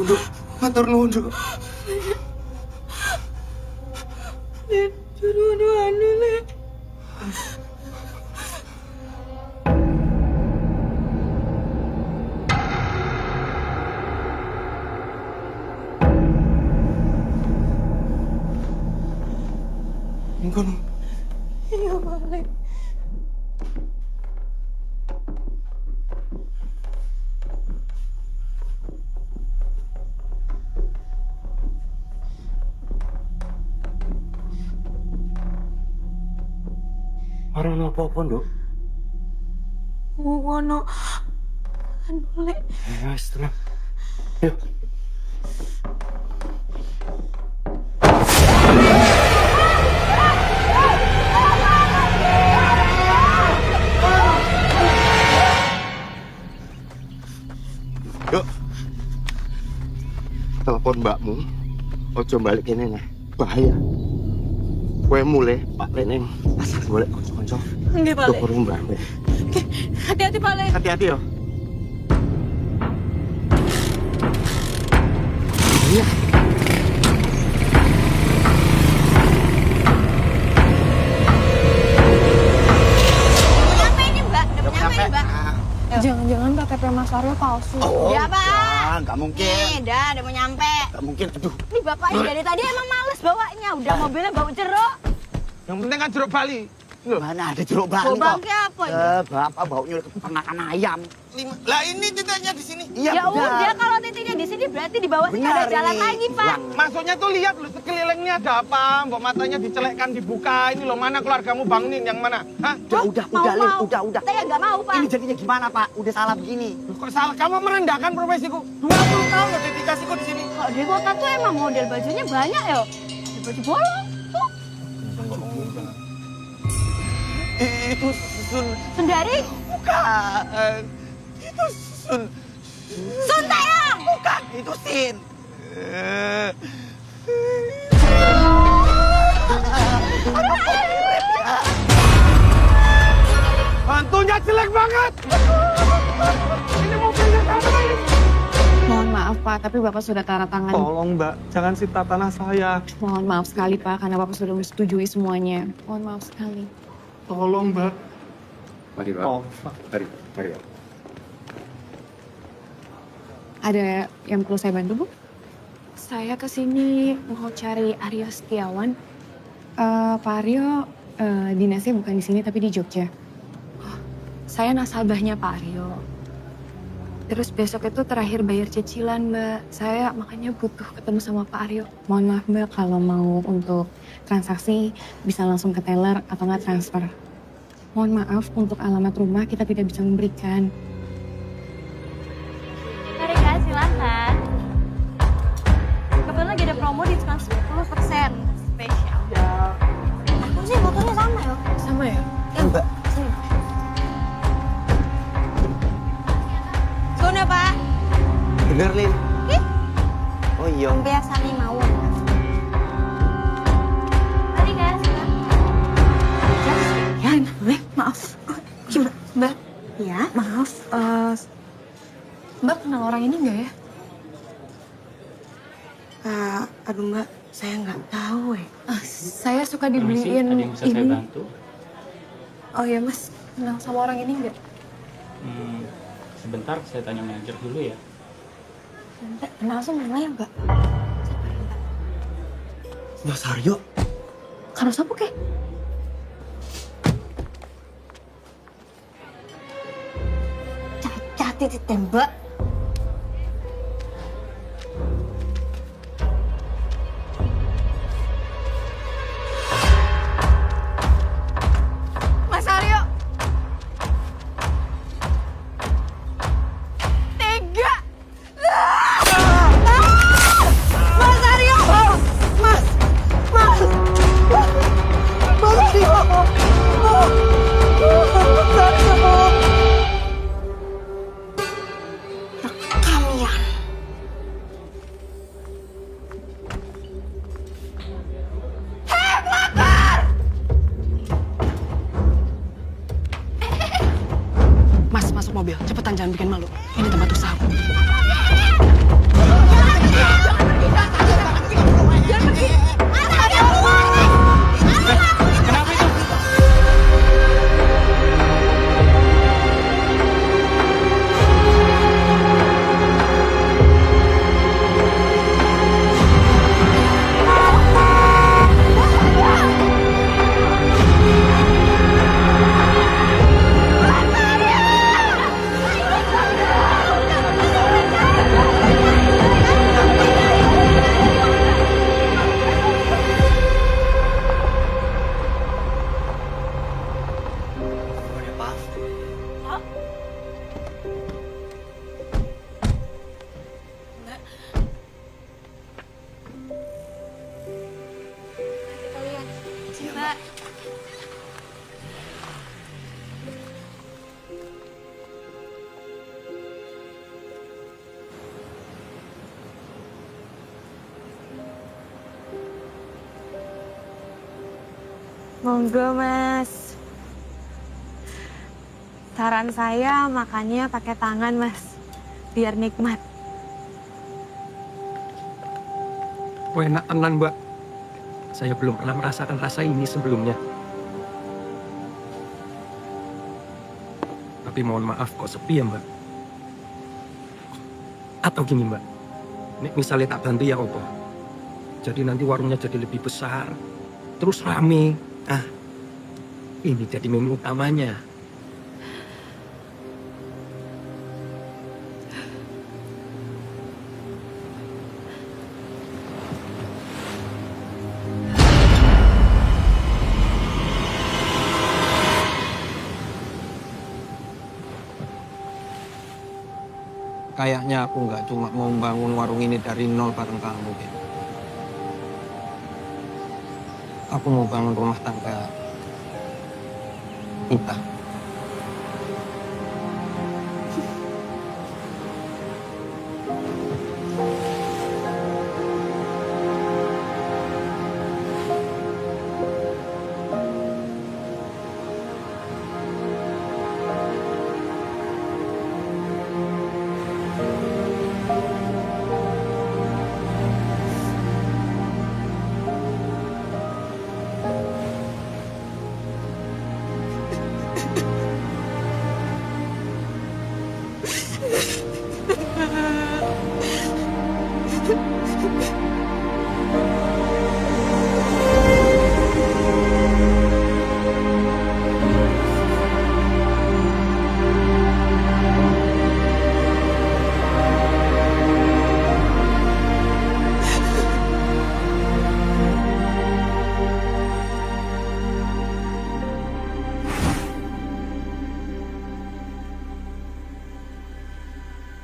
Nduk, matur nuwun, Nduk. Engkon. Iya, balik. Ora ono apa-apa, Nduk. Ngono. Anu, Lek. Ya, wis tenang. Yuk. Yuk. Telepon mbakmu. Ojo balik kene nih. Bahaya. Kowe mulai Pak Leneng pasar golek kanca-kanca. Nggih, Pak Lek. Tukur mbah. Oke, hati-hati, Pak Lek. Hati-hati yo. Iya. Mas Aryo palsu. Oh, Ya, Pak. nggak mungkin. Nih, udah mau nyampe. Nggak mungkin. Aduh. Nih Bapak ini dari tadi emang males bawanya. Udah mobilnya bau jeruk. Yang penting kan jeruk Bali. Mana ada jeruk Bali Bau kok? bangke apa ini? Bapak baunya peternakan ayam. Lah ini titiknya di sini. Ya udah kalau titiknya di sini berarti di bawah sini ada jalan lagi, Pak. Maksudnya tuh lihat loh sekeliling ini ada apa? Mbok matanya dicelekkan dibuka. Ini loh mana keluargamu bangunin yang mana? Hah? Udah, Lin, udah. Saya nggak mau, Pak. Ini jadinya gimana, Pak? Udah salah begini. Loh, kok salah? Kamu merendahkan profesiku. 20 tahun loh dedikasiku di sini. Kalau di kota tuh emang model bajunya banyak ya. Ada baju bolong. Tuh. Itu Sundari? bukan. Itu Sun Taeyong! Bukan, itu Sin. Hantunya jelek banget. Ini mobilnya siapa ini? Mohon maaf Pak, tapi Bapak sudah tanda tangan. Tolong Mbak, jangan sita tanah saya. Mohon maaf sekali Pak, karena Bapak sudah menyetujui semuanya. Mohon maaf sekali. Tolong Mbak. Mari, Pak. Oh, Mari, mari. Ada yang perlu saya bantu, Bu? Saya kesini mau cari Aryo Setiawan. Pak Aryo, dinasnya bukan di sini tapi di Jogja. Saya nasabahnya Pak Aryo. Terus besok itu terakhir bayar cicilan, Mbak. Saya makanya butuh ketemu sama Pak Aryo. Mohon maaf, Mbak, kalau mau untuk transaksi bisa langsung ke teller atau nggak transfer. Mohon maaf, untuk alamat rumah kita tidak bisa memberikan. Mari Kak, silakan. Kebetulan lagi ada promo diskon 10% spesial. Ya. Aku sih motornya sama ya. Sama ya? Ya, Mbak. Sini. Sudah, Pak. Bener, Lin. Ih, Oh iya. biasanya mau. Mari Kak, silakan. Ya, maaf. Gimana, Mbak? Ya. Maaf, Mbak kenal orang ini nggak ya? Aduh Mbak, saya nggak tahu ya. Saya suka dibeliin Ada yang bisa saya ini. bantu? Oh ya Mas, kenal sama orang ini nggak? Sebentar, saya tanya manajer dulu ya. Kenal sama yang lain nggak? Mas Aryo. Karo siapa kek? Cacat ditembak. Mas Aryo. Tega. Mas Aryo! Mas! Mas! Mas Aryo! Kalian. Mas, masuk mobil. Cepetan, jangan bikin malu. Ini tempat usahaku. Kenapa itu? Mbak. Monggo, Mas. Saran saya makannya pakai tangan, Mas. Biar nikmat. Enak tenan, Mbak. Saya belum pernah merasakan rasa ini sebelumnya. Tapi mohon maaf kok sepi ya, Mbak. Atau gini Mbak, nek misalnya tak bantu ya opo. Jadi nanti warungnya jadi lebih besar, terus rame. Ah, ini jadi menu utamanya. Kayaknya aku nggak cuma mau membangun warung ini dari nol bareng kamu, Gen. Aku mau bangun rumah tangga kita.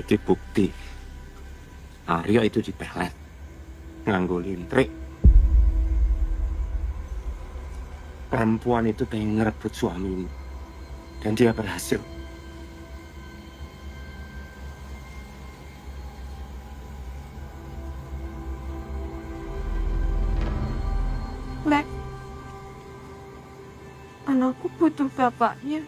Iki bukti Aryo itu dipelet nganggo lintrik. Perempuan itu pengen ngerebut suamimu dan dia berhasil. Lek, anakku butuh bapaknya.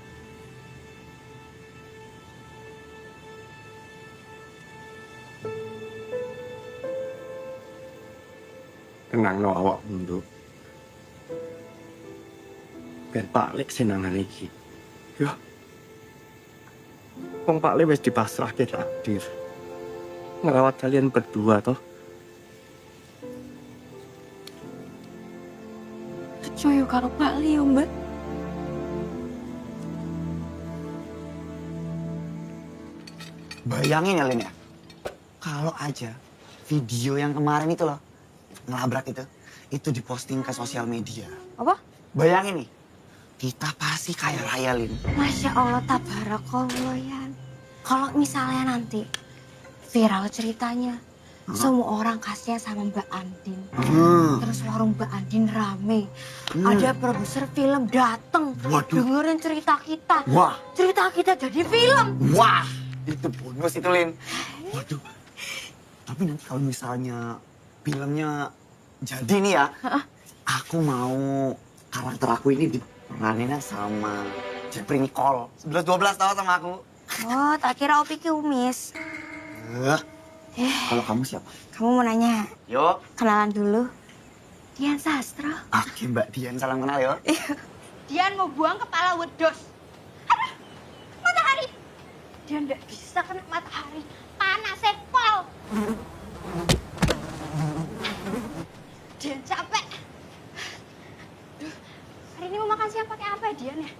Tenang no awak mundur. Ben Pak Lek senangan iki. Yo. Wong Pak Lek wis dipasrahke takdir. Ngerawat kalian berdua toh. Percaya karo Pak Leo, Mbak. Bayangin ya, Lin ya. Kalau aja video yang kemarin itu loh, ngelabrak itu diposting ke sosial media. Apa? Bayangin nih, kita pasti kaya raya, Lin. Masya Allah, tabarakallah, Yan. Kalau misalnya nanti viral ceritanya, semua orang kasihan sama Mbak Andin. Terus warung Mbak Andin rame. Ada produser film dateng, dengerin cerita kita. Wah. Cerita kita jadi film. Wah, itu bonus itu, Lin. Waduh. Tapi nanti kalau misalnya filmnya jadi nih ya, aku mau karakter aku ini diperaninnya sama Jeffrey Nicole. 11-12 tau sama aku. Oh, tak kira Opi Kumis. Kalau kamu siapa? Kamu mau nanya? Yuk. Kenalan dulu. Dian Sastro. Oke, Mbak Dian, salam kenal ya. Dian mau buang kepala wedus. Aduh, matahari. Dian nggak bisa kena matahari. Panas sepol. Dian capek. Duh, hari ini mau makan siang pakai apa ya Dian ya?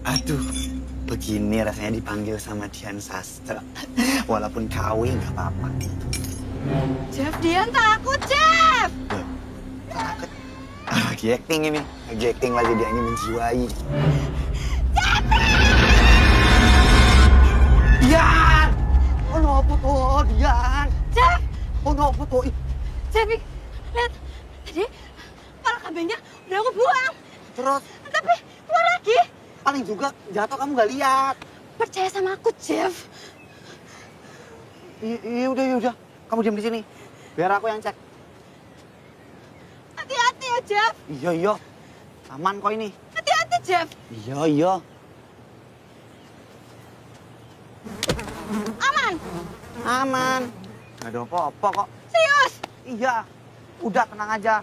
Aduh, begini rasanya dipanggil sama Dian Sastra. Walaupun kawin nggak apa-apa. Jeff, Dian takut, Jeff. Takut. Lagi acting ini. Lagi acting lagi dia ini menjiwai. Dian! Oh no, foto Dian. Jeff! Oh no, foto. Jeff, lihat. Tadi kepala kambingnya udah aku buang. Terus? Tapi keluar lagi. Paling juga jatuh kamu nggak lihat. Percaya sama aku, Jeff. Iya udah. Kamu diam di sini. Biar aku yang cek. Hati-hati ya, Jeff. Iya. Aman kok ini. Hati-hati, Jeff. Iya. aman? Aman. Gak ada apa-apa kok. Serius? Iya. Udah tenang aja.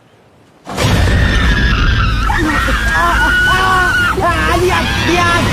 Lihat.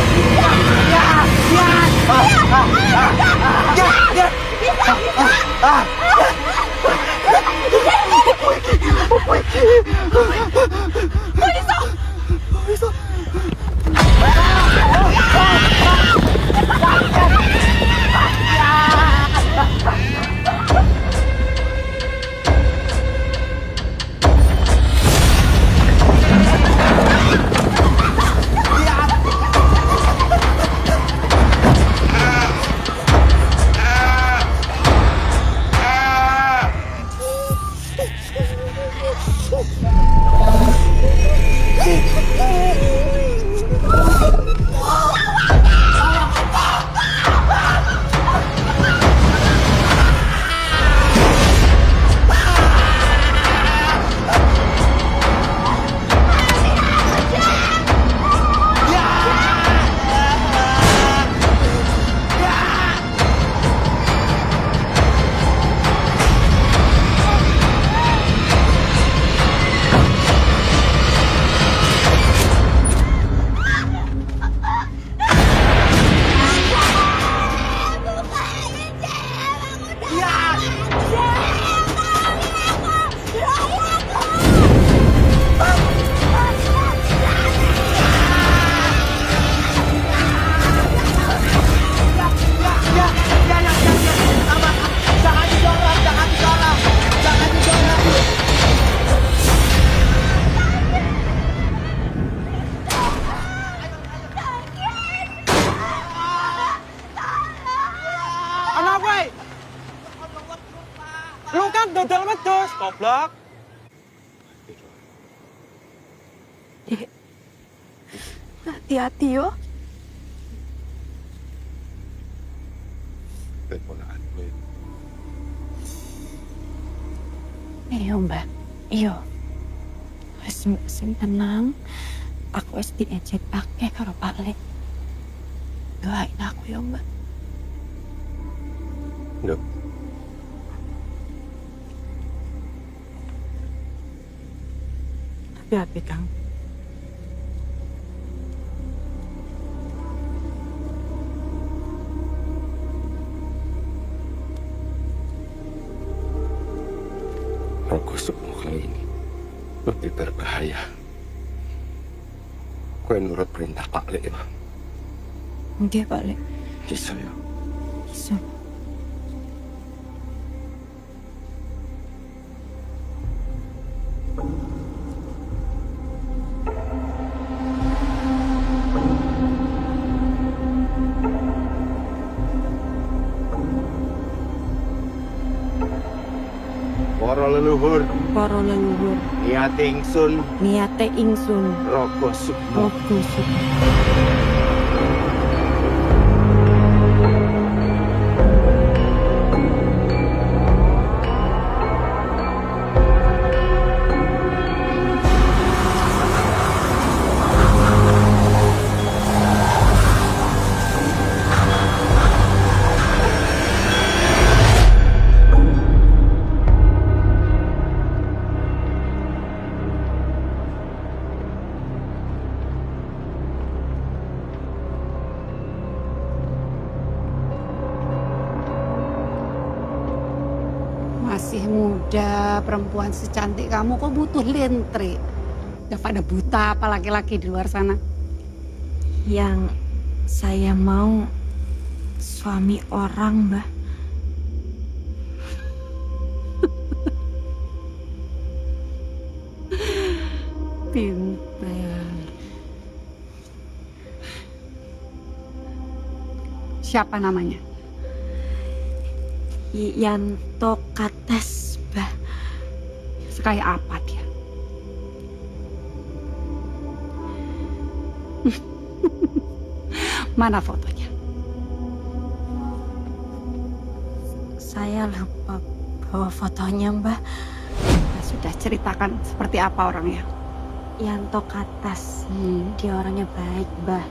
Lu kan dodol wedhus, goblok. Dek, hati-hati yo. Iya mbak, iya. Wes mbak sing tenang. Aku wis diejek akeh karo Pak Lek. Doain aku ya mbak. Nduk. Hati-hati Kang. Rogo sukmo kali ini lebih berbahaya. Kue nurut perintah Pak Lek ya. Nggih Pak Lek. Bisa ya. Bisa. Para leluhur, Para leluhur, niate ingsun, niate ingsun, Rogo sukmo. Rogo sukmo. Masih muda, perempuan secantik kamu kok butuh lintrik. Udah pada buta apa laki-laki di luar sana. Yang saya mau suami orang, Mbah. Pinter. Siapa namanya? Yanto Kates, Mbah. Sekaya apa dia? Mana fotonya? Saya lupa bawa fotonya, Mbah. Sudah ceritakan seperti apa orangnya? Yanto Kates. Dia orangnya baik, Mbah.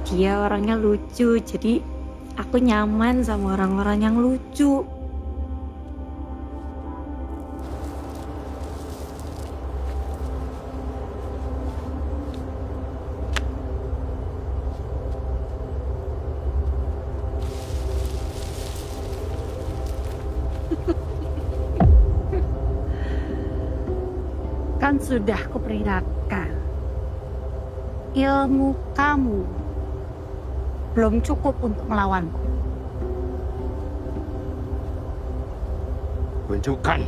Dia orangnya lucu, jadi Aku nyaman sama orang-orang yang lucu. Kan sudah kuperingatkan. Ilmu kamu belum cukup untuk melawanku. Tunjukkan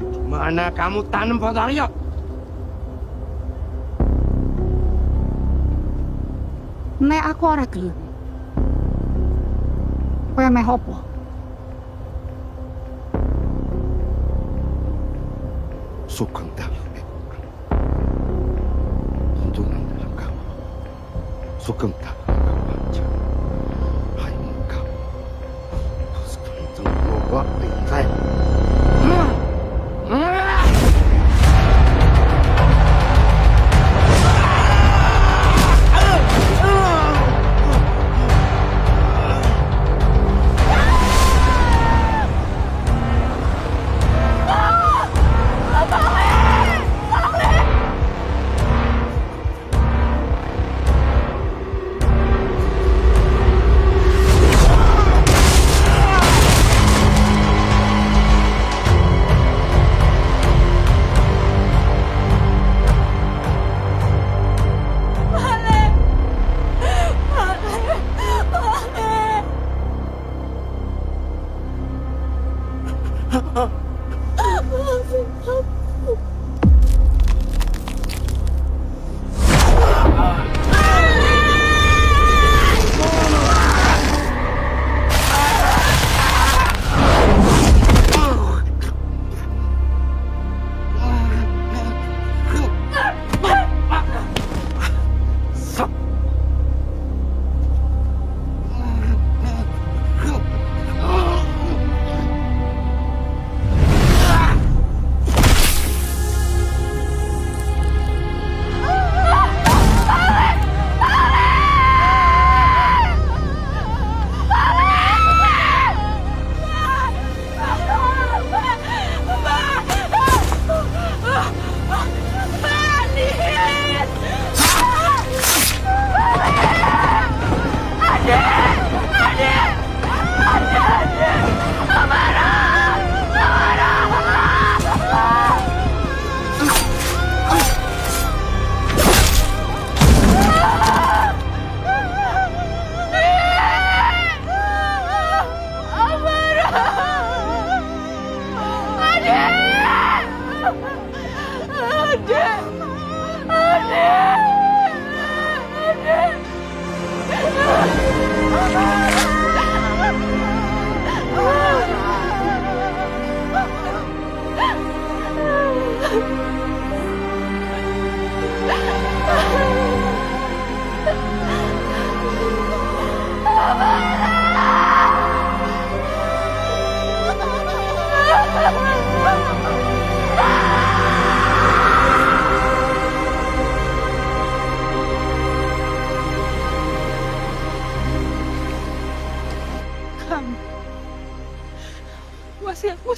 di mana kamu tanam Potario. Nek aku ora gelem. Kowe meh opo? Sugeng dalam tuntunan dalam kamu. Sugeng dalam kamu. Hai kamu. Terus kenceng bawa pintai.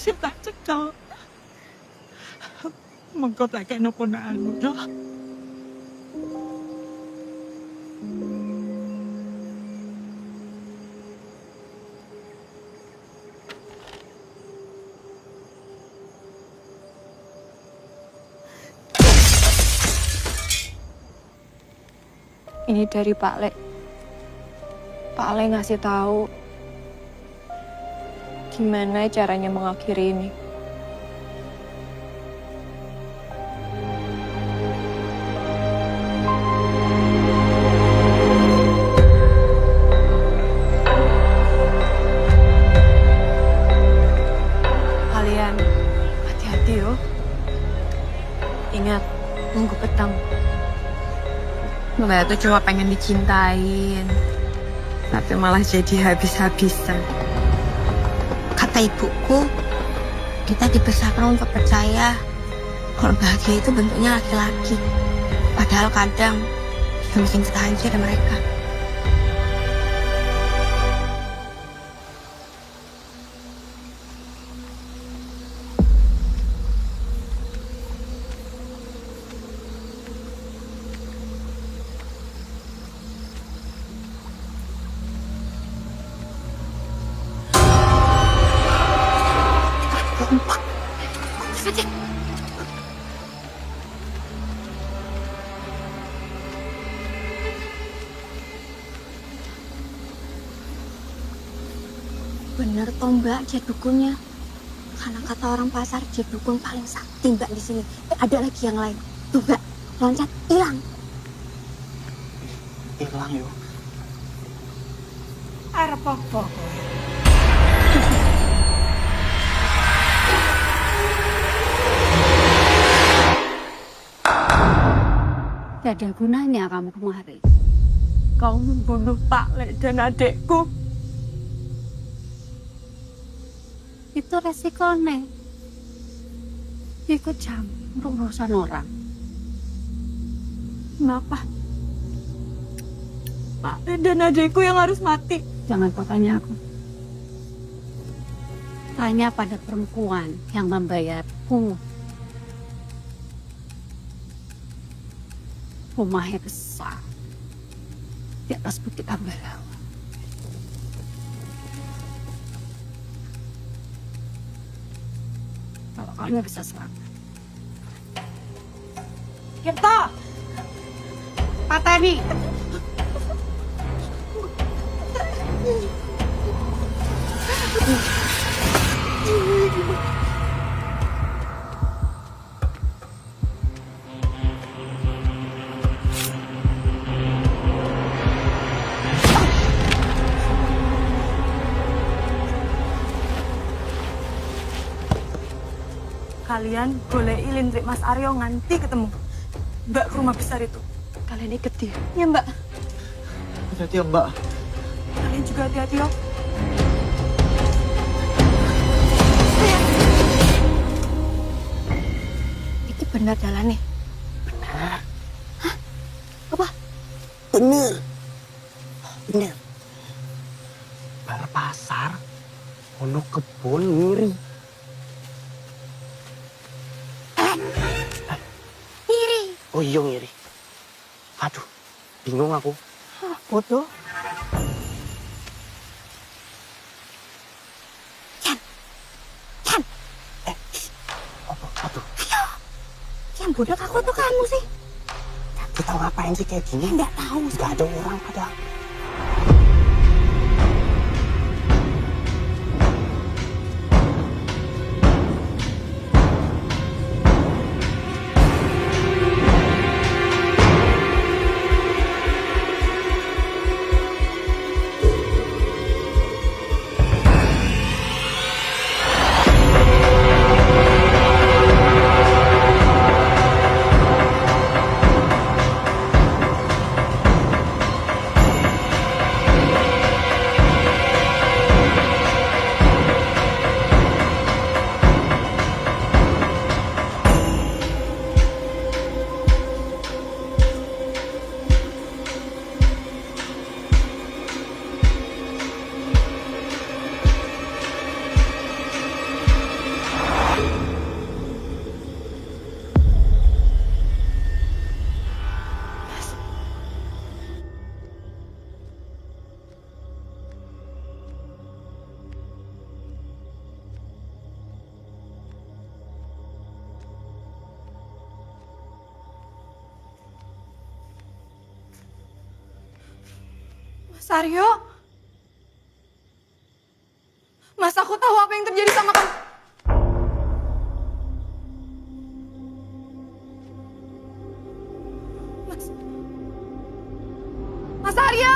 Masih tak cekal. Mengko tak kena ponakanmu dah. Ini dari Pak Le. Pak Le ngasih tahu gimana caranya mengakhiri ini. Kalian hati-hati yo. Ingat, nunggu petang. Mbak tuh cuma pengen dicintain, tapi malah jadi habis-habisan. Kata ibuku, kita dibesarkan untuk percaya kalau bahagia itu bentuknya laki-laki. Padahal kadang yang bikin kita hancur ada mereka. Sakit. Bener toh Mbak, dia dukunnya. Karena kata orang pasar, dia dukun paling sakti Mbak di sini. Ada lagi yang lain. Tuh Mbak, loncat, hilang. Hilang yo. Arep apa? Tidak ada gunanya kamu kemari. Kau membunuh Pak Lek dan adekku. Itu resikonya. Ikut campur urusan orang. Kenapa? Pak Lek dan adekku yang harus mati. Jangan kau tanya aku. Tanya pada perempuan yang membayarku. Rumahnya besar di atas Bukit Ambarawa. Kalau kamu bisa selamat. Kita pateni. Kalian goleki Lintrik Mas Aryo nganti ketemu. Mbak ke rumah besar itu. Kalian ikut dia. Ya Mbak. Hati-hati ya Mbak. Kalian juga hati-hati yo. Ini benar jalannya. Benar. Hah? Apa? Bener. Bener. Bar pasar, ono kebun ngiri. Ngiri. Oh iya ngiri. Aduh, bingung aku. Bodoh. Aduh. Yang bodoh aku tuh kamu sih. Kita ngapain sih kayak gini? Nggak tahu. Nggak ada orang pada. Mas Aryo? Mas, aku tahu apa yang terjadi sama kamu. Mas Aryo!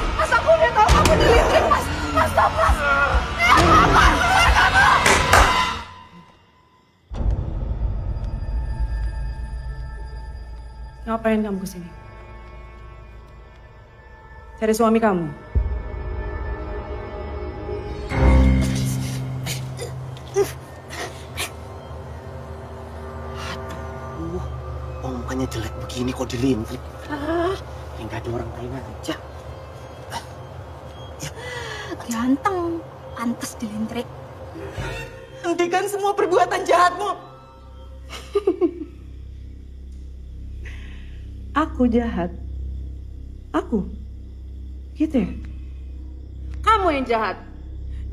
Mas, aku udah tahu kamu di listrik, Mas. Mas, stop, Mas. Keluar kamu. Ngapain kamu kesini? Cari suami kamu? Ompanya jelek begini kok dilintrik. Nggak ada orang lain aja. ganteng, pantes dilintrik. Hentikan semua perbuatan jahatmu. Aku jahat. Aku? Gitu ya? Kamu yang jahat.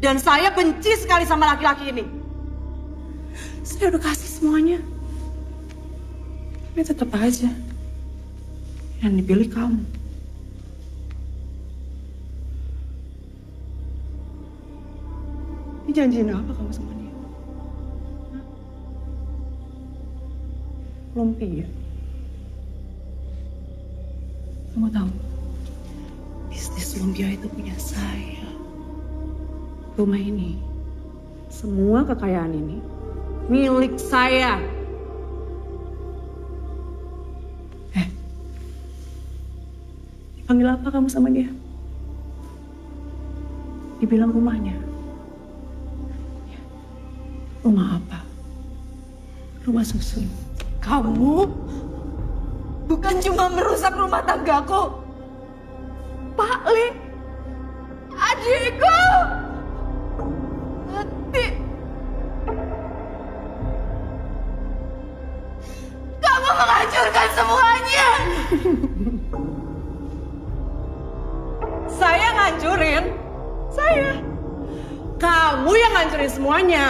Dan saya benci sekali sama laki-laki ini. Saya udah kasih semuanya. Tapi tetap aja yang dipilih kamu. Ini janjiin apa kamu sama dia? Lumpia. Kamu tahu, bisnis lumpia itu punya saya. Rumah ini, semua kekayaan ini milik saya. Panggil apa kamu sama dia? Dibilang rumahnya. Rumah apa? Rumah susun. Kamu bukan cuma merusak rumah tanggaku. Pak Li, adikku. Mati. Kamu menghancurkan semuanya. Saya ngancurin. Saya. Kamu yang ngancurin semuanya.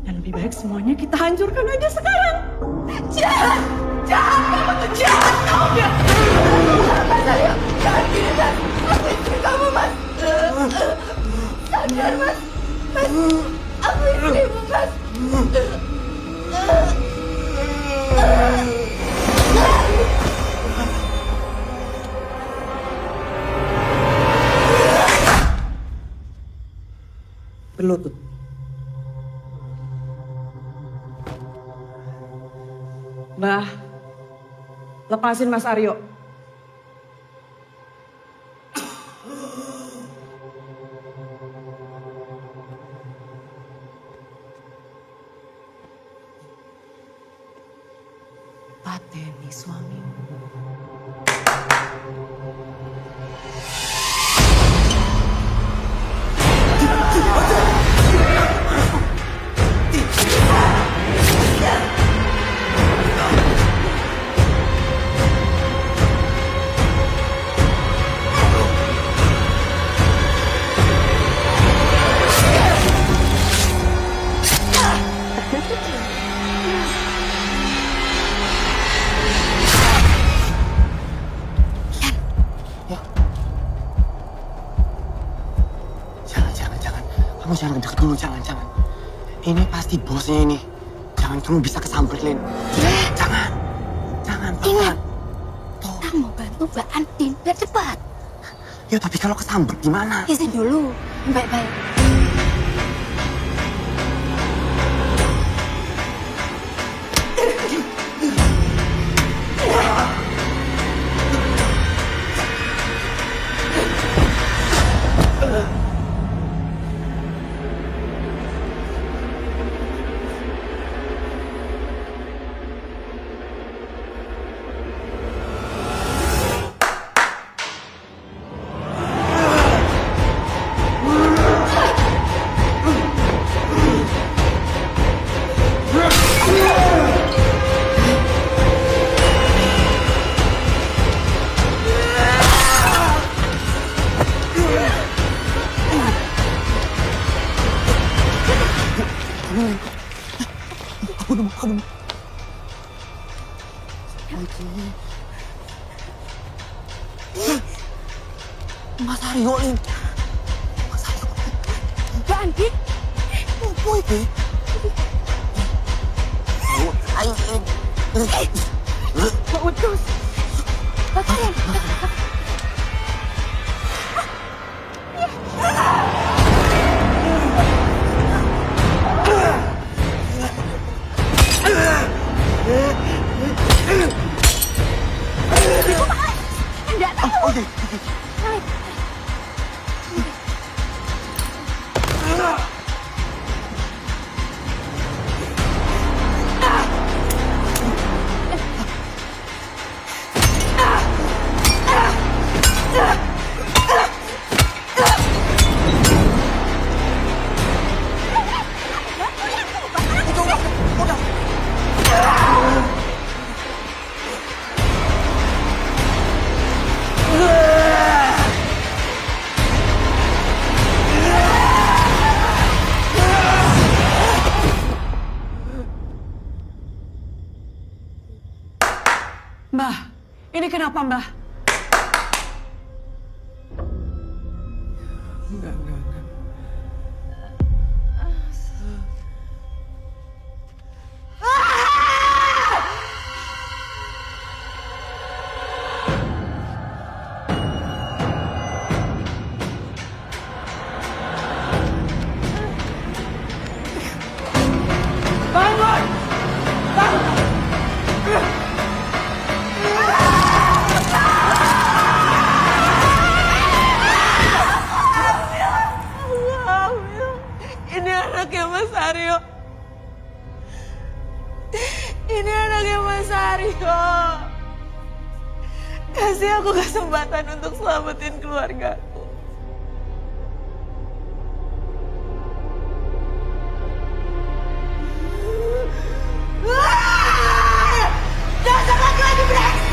Dan lebih baik semuanya kita hancurkan aja sekarang. Jahat! Jahat! Kamu tuh jahat! Kamu biar... Mas Aryo, jangan gini, Mas. Aku istri kamu, Mas. Sadar, Mas. Mas, aku istrimu, Mas. Berlutut. Mbah, lepasin Mas Aryo. Pateni suamimu. Kamu jangan deket dulu, jangan. Ini pasti bosnya ini. Jangan kamu bisa kesamperin. Jangan, Ingat, kita mau bantu Mbak Andin biar cepat. Ya tapi kalau kesambet gimana? Izin dulu, baik-baik. Aku Mas Aryo ini. Mas Aryo. Mbak Andin. Apa itu? Mbak Udus. Mbak kalian. Enggak tahu. Oke. kenapa, Mbah? Enggak. Bangun! Bangun! Ini anaknya Mas Aryo. Ini anaknya Mas Aryo. Kasih aku kesempatan untuk selamatin keluargaku. Dasar laki-laki brengsek!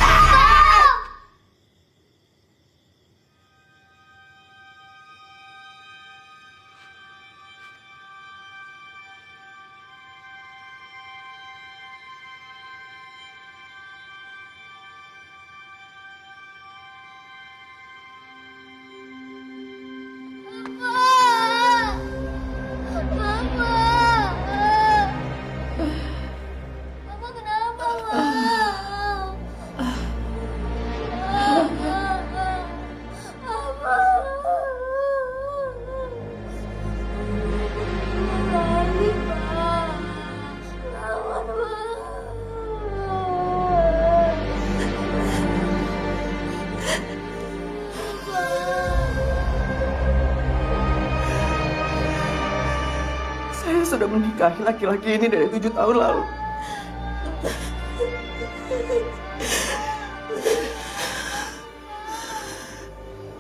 Saya sudah menikahi laki-laki ini dari 7 tahun lalu.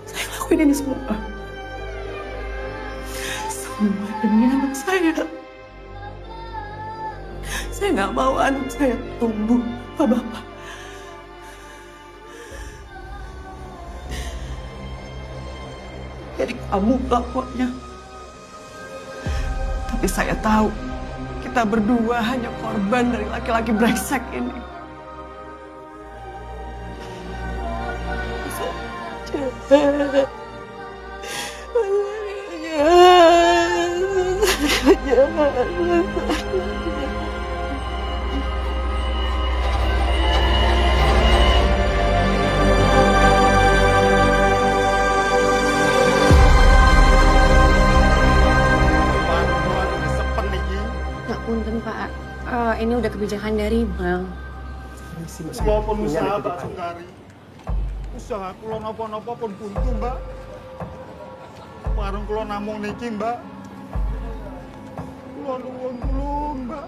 Saya lakuin ini semua demi anak saya. Saya nggak mau anak saya tumbuh bapak. Jadi kamu pelakunya. Tapi saya tahu kita berdua hanya korban dari laki-laki brengsek ini. Punten Pak, ini udah kebijakan dari bank. Walaupun usaha Mbak Sukari, usaha kula napa-napa pun buntu Mbak. Warung kula namung niki Mbak. Kula nuwun tulung Mbak.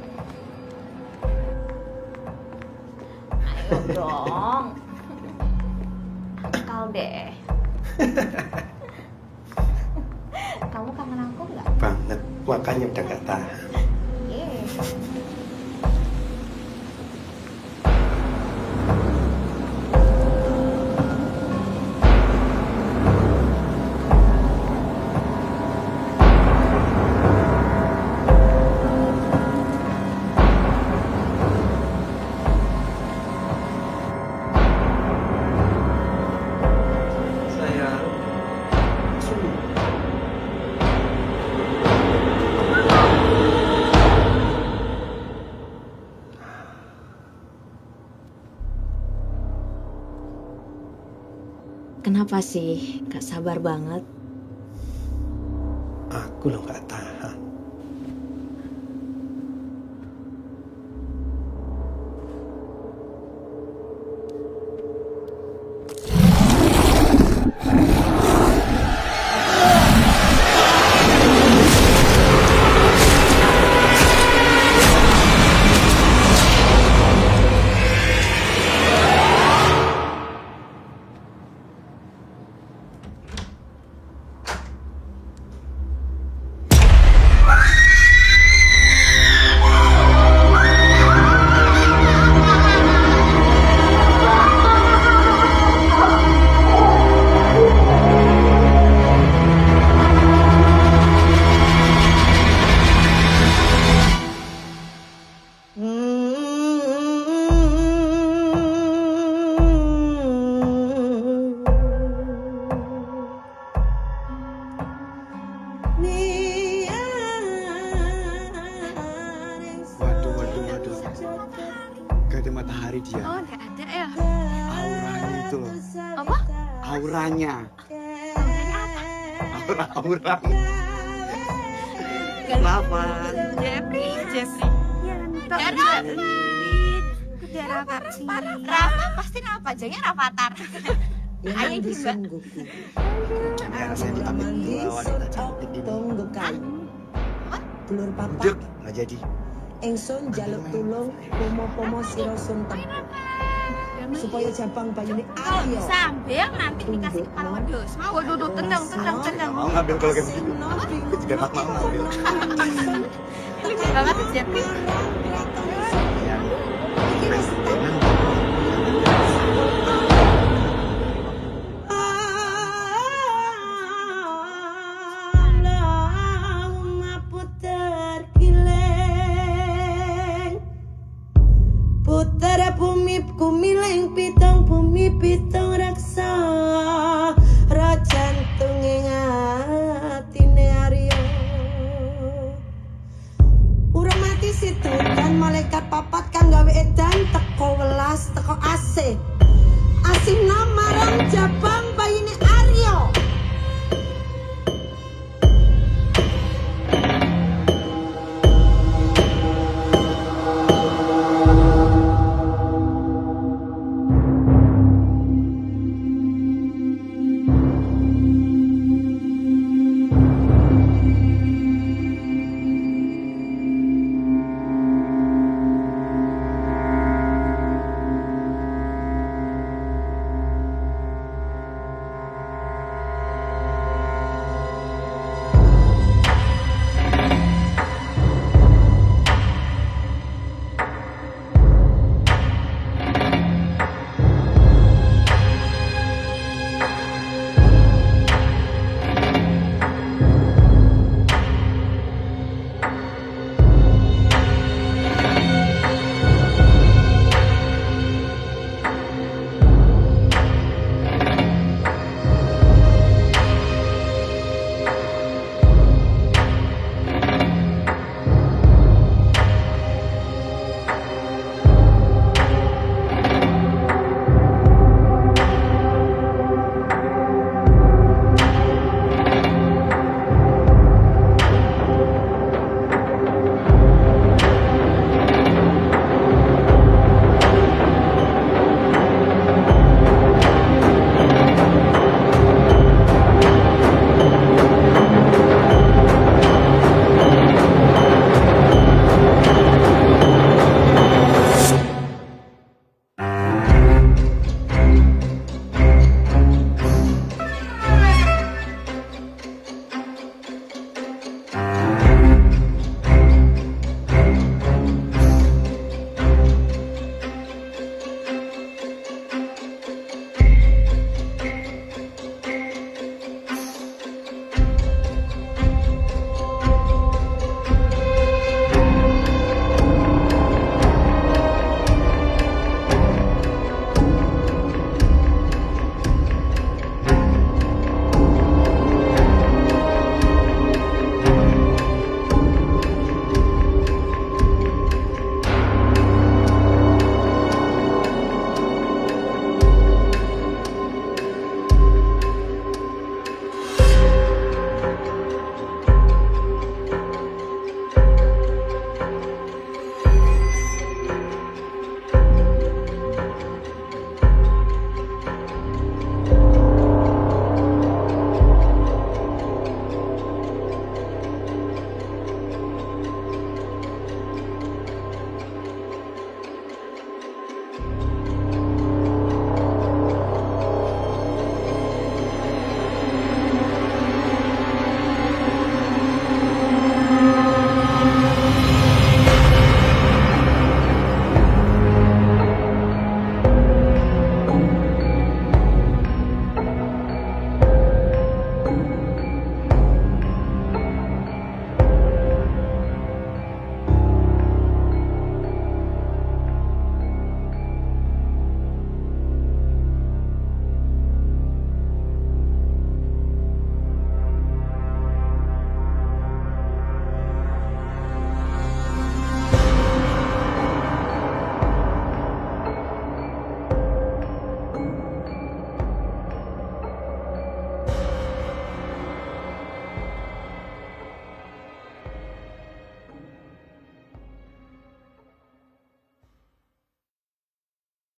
Ayo dong. Akal deh. Kamu kangen aku nggak? Banget, makanya udah gak tahan. Kenapa sih? Gak sabar banget. Aku lo gak tahan. gitu loh. Apa? Auranya. Aura. Kenapa? Jeffrey. Rafa pasti Rafa, jangan Rafathar. Ayo juga. Ya, saya diambil dua wanita cantik ini. Dulur papa. Duduk, nggak jadi. Ingsun jaluk tulung pomo-pomo sira sunten. Supaya jabang bayune Kalau ayo. bisa ambil nanti dikasih kepala wedus. Waduh, tenang. Mau ngambil kalau kayak begitu. Juga tak mau ngambil. Lucu banget Jeffrey. Ya,